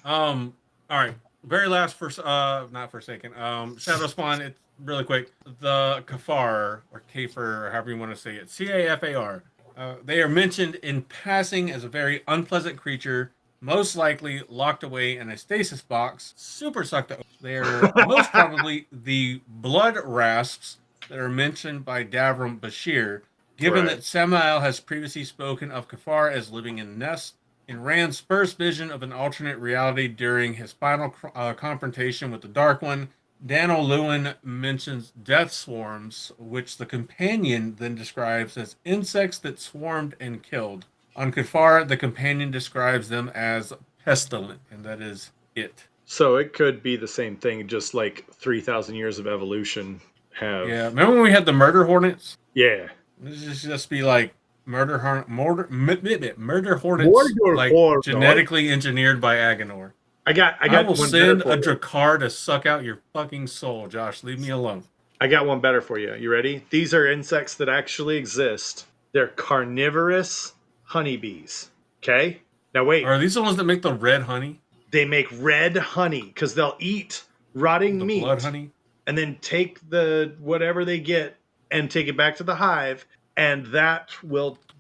All right. Very last not Forsaken. Shadowspawn, it's really quick. The Cafar, or Cafar, or however you want to say it. Cafar. They are mentioned in passing as a very unpleasant creature, most likely locked away in a stasis box, super sucked up. They are most probably the blood rasps that are mentioned by Davram Bashir, given that Samael has previously spoken of Cafar as living in nests. In Rand's first vision of an alternate reality during his final confrontation with the Dark One, Daniel Lewin mentions death swarms, which the companion then describes as insects that swarmed and killed. On Cafar, the companion describes them as pestilent, and that is it. So it could be the same thing, just like 3,000 years of evolution have. Yeah, remember when we had the murder hornets? Yeah. This is just be like murder hornets, like genetically engineered by Agenor. I will send a Drakkar to suck out your fucking soul, Josh. Leave me alone. I got one better for you. You ready? These are insects that actually exist. They're carnivorous honeybees. Okay? Now wait. Are these the ones that make the red honey? they make red honey because they'll eat rotting meat, blood honey, and then take the whatever they get and take it back to the hive, and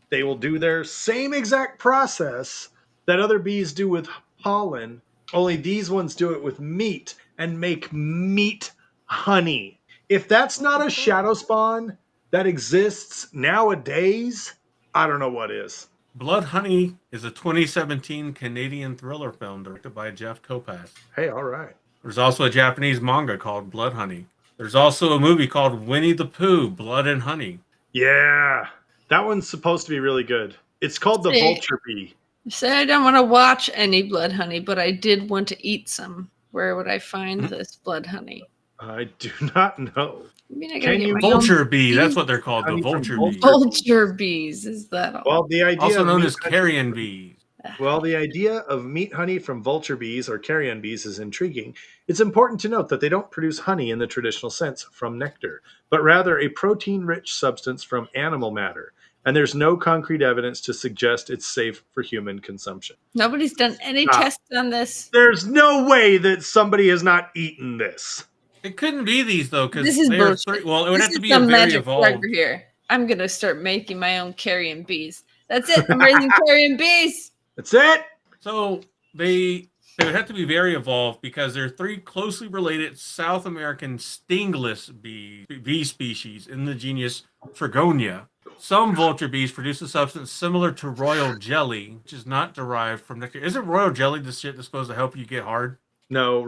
they will do their same exact process that other bees do with pollen, only these ones do it with meat and make meat honey. If that's not a shadow spawn that exists nowadays, I don't know what is. Blood Honey is a 2017 Canadian thriller film directed by Jeff Kopas. Hey, all right. There's also a Japanese manga called Blood Honey. There's also a movie called Winnie the Pooh, Blood and Honey. Yeah, that one's supposed to be really good. It's called The Vulture Bee. Say I don't want to watch any blood honey, but I did want to eat some. Where would I find this blood honey? I do not know. Can you vulture bee? That's what they're called. The vulture bee. Vulture bees, is that all? Well, the idea also known as carrion bees. Well, the idea of meat honey from vulture bees or carrion bees is intriguing. It's important to note that they don't produce honey in the traditional sense from nectar, but rather a protein-rich substance from animal matter. And there's no concrete evidence to suggest it's safe for human consumption. Nobody's done any tests on this. There's no way that somebody has not eaten this. It couldn't be these though, because this is bullshit. Well, it would have to be a very evolved. Here, I'm gonna start making my own carrion bees. That's it. I'm raising carrion bees. That's it. So they would have to be very evolved because there are 3 closely related South American stingless bee species in the genus Trigonia. Some vulture bees produce a substance similar to royal jelly, which is not derived from nectar. Isn't royal jelly the shit that's supposed to help you get hard? No,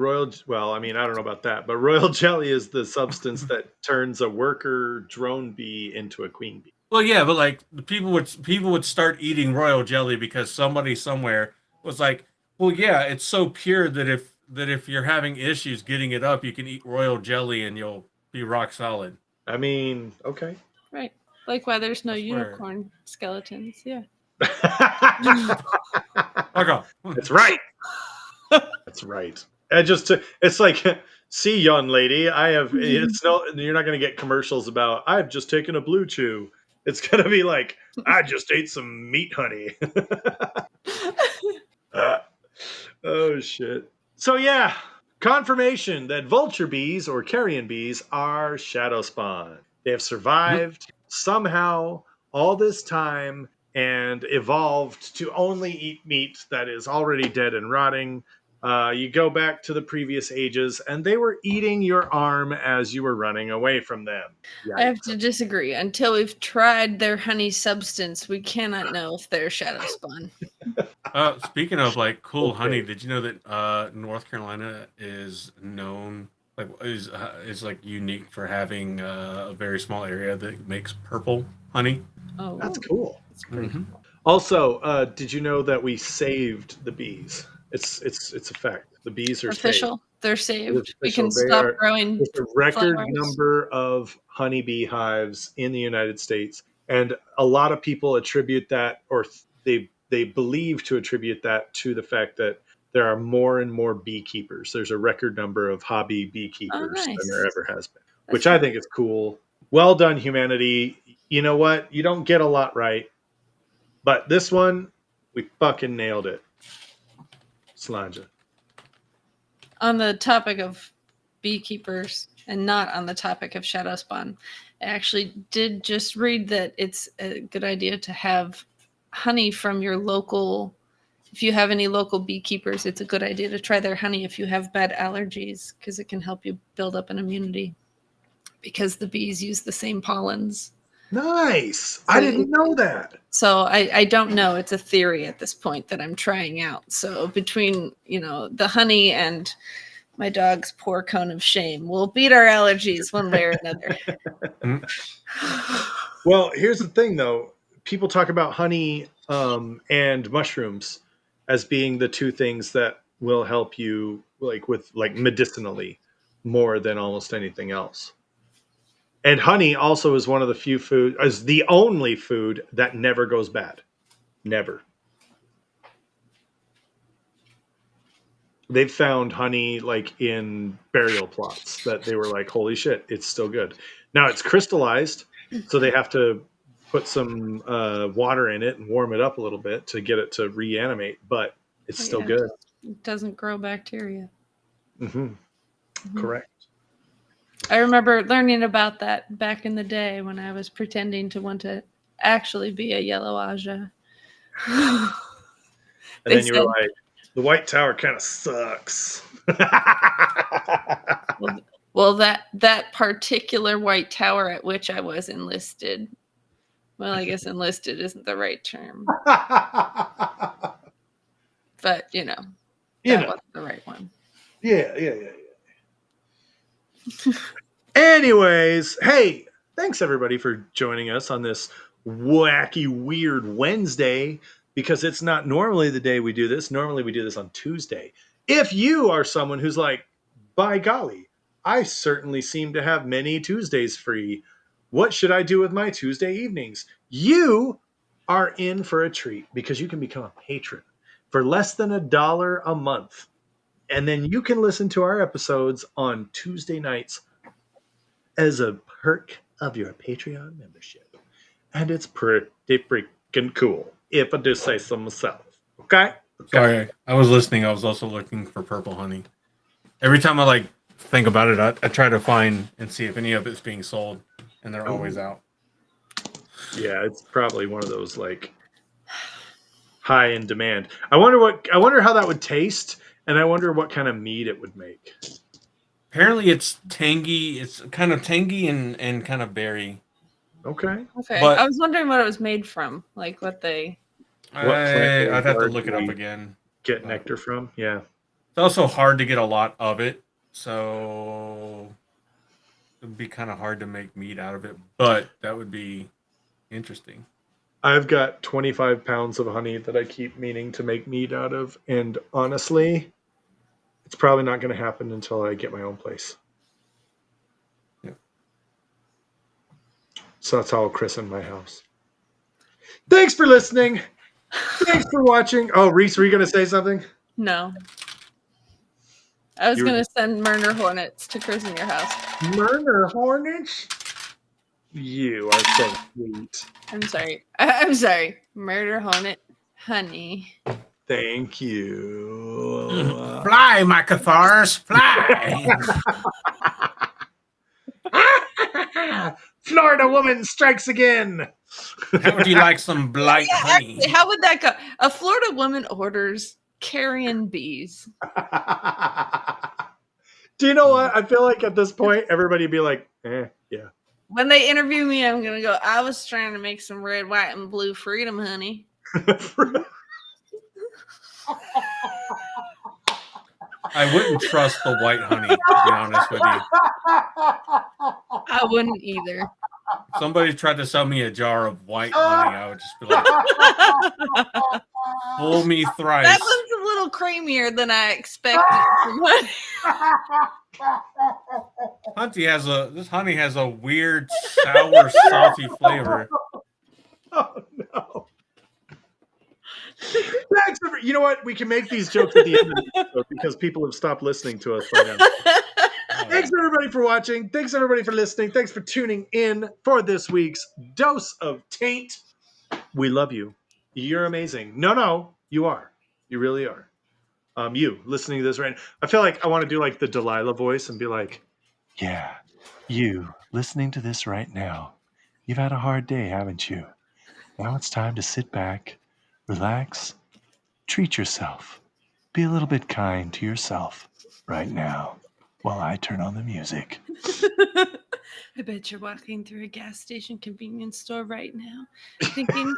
well, I mean, I don't know about that, but royal jelly is the substance that turns a worker drone bee into a queen bee. Well, yeah, but like people would start eating royal jelly because somebody somewhere was like, well, yeah, it's so pure that if you're having issues getting it up, you can eat royal jelly and you'll be rock solid. I mean, okay. Right. Like why there's no unicorn skeletons. Yeah. Okay. That's right. That's right. It's like, see, young lady, you're not going to get commercials about, I've just taken a blue chew. It's going to be like, I just ate some meat honey. Oh, shit. So, yeah, confirmation that vulture bees or carrion bees are shadow spawn. They have survived somehow all this time and evolved to only eat meat that is already dead and rotting. You go back to the previous ages, and they were eating your arm as you were running away from them. Yikes. I have to disagree. Until we've tried their honey substance, we cannot know if they're shadow spawn. Speaking of like cool honey, did you know that North Carolina is known is like unique for having a very small area that makes purple honey? Oh, that's cool. That's pretty cool. Also, did you know that we saved the bees? It's a fact. The bees are official. Saved. They're saved. We can stop growing. There's a record number of honeybee hives in the United States, and a lot of people attribute that, or they believe to attribute that to the fact that there are more and more beekeepers. There's a record number of hobby beekeepers than there ever has been, which I think is cool. Well done, humanity. You know what? You don't get a lot right, but this one, we fucking nailed it. Solange. On the topic of beekeepers and not on the topic of shadow spawn, I actually did just read that it's a good idea to have honey from your local. If you have any local beekeepers, it's a good idea to try their honey if you have bad allergies, because it can help you build up an immunity, because the bees use the same pollens. Nice. I didn't know that. So I don't know. It's a theory at this point that I'm trying out. So between, the honey and my dog's poor cone of shame, we'll beat our allergies one way or another. Well, here's the thing, though. People talk about honey and mushrooms as being the 2 things that will help you medicinally more than almost anything else. And honey also is one of the only food that never goes bad. Never. They've found honey in burial plots that they were like, holy shit, it's still good. Now it's crystallized, so they have to put some water in it and warm it up a little bit to get it to reanimate, but it's still good. It doesn't grow bacteria. Correct. I remember learning about that back in the day when I was pretending to want to actually be a yellow Aja. And then you were like, the White Tower kind of sucks. Well, that particular White Tower at which I was enlisted. Well, I guess enlisted isn't the right term. But, that wasn't the right one. Yeah. Anyways, hey, thanks everybody for joining us on this wacky, weird Wednesday, because it's not normally the day we do this. Normally we do this on Tuesday. If you are someone who's like, by golly, I certainly seem to have many Tuesdays free. What should I do with my Tuesday evenings? You are in for a treat because you can become a patron for less than $1 a month. And then you can listen to our episodes on Tuesday nights as a perk of your Patreon membership. And it's pretty freaking cool, if I do say so myself. Okay? Sorry, I was listening. I was also looking for purple honey. Every time I think about it, I try to find and see if any of it's being sold, and they're always out. Yeah, it's probably one of those high in demand. I wonder how that would taste, and I wonder what kind of mead it would make. Apparently it's tangy. It's kind of tangy and kind of berry. Okay. But I was wondering what it was made from, like what they. I'd have to look it up again. Get nectar from, yeah. It's also hard to get a lot of it, so it'd be kind of hard to make meat out of it. But that would be interesting. I've got 25 pounds of honey that I keep meaning to make meat out of, and honestly, it's probably not going to happen until I get my own place. Yeah. So that's how I'll christen my house. Thanks for listening. Thanks for watching. Oh, Reese, were you going to say something? No. I was going to send murder hornets to christen your house. Murder hornets? You are so sweet. I'm sorry. Murder hornet honey. Thank you. Fly, my Cafars, fly. Florida woman strikes again. How would you like some blight honey? Actually, how would that go? A Florida woman orders carrion bees. Do you know what? I feel like at this point, everybody would be like, yeah. When they interview me, I'm going to go, I was trying to make some red, white, and blue freedom honey. I wouldn't trust the white honey, to be honest with you. I wouldn't either. If somebody tried to sell me a jar of white honey, I would just be like, fool me thrice. That one's a little creamier than I expected. This honey has a weird, sour, salty flavor. Oh, no. You know what? We can make these jokes at the end of the episode because people have stopped listening to us by now. Thanks everybody for watching. Thanks everybody for listening. Thanks for tuning in for this week's Dose of Taint. We love you. You're amazing. No, you are. You really are. You listening to this right now. I feel like I want to do the Delilah voice and be like, yeah, you listening to this right now. You've had a hard day, haven't you? Now it's time to sit back, relax, treat yourself. Be a little bit kind to yourself right now while I turn on the music. I bet you're walking through a gas station convenience store right now thinking...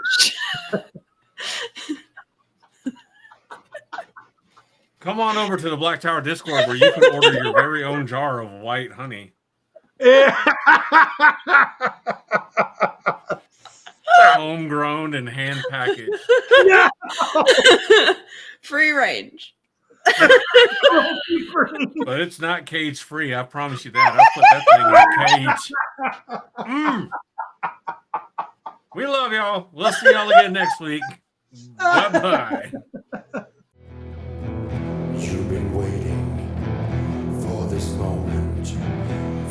Come on over to the Black Tower Discord where you can order your very own jar of white honey. Homegrown and hand packaged. No! Free range. But it's not cage free, I promise you that. I'll put that thing in a cage. We love y'all. We'll see y'all again next week. Bye-bye. You've been waiting for this moment,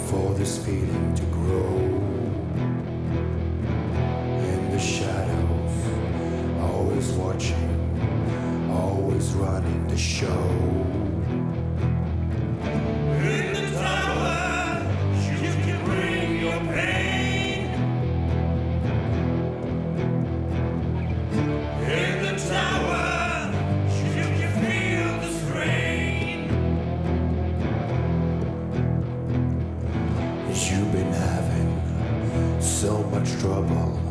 for this feeling to grow. In the shadows, always watching, always running the show. In the tower, you can bring your pain. In the tower, you can feel the strain. You've been having so much trouble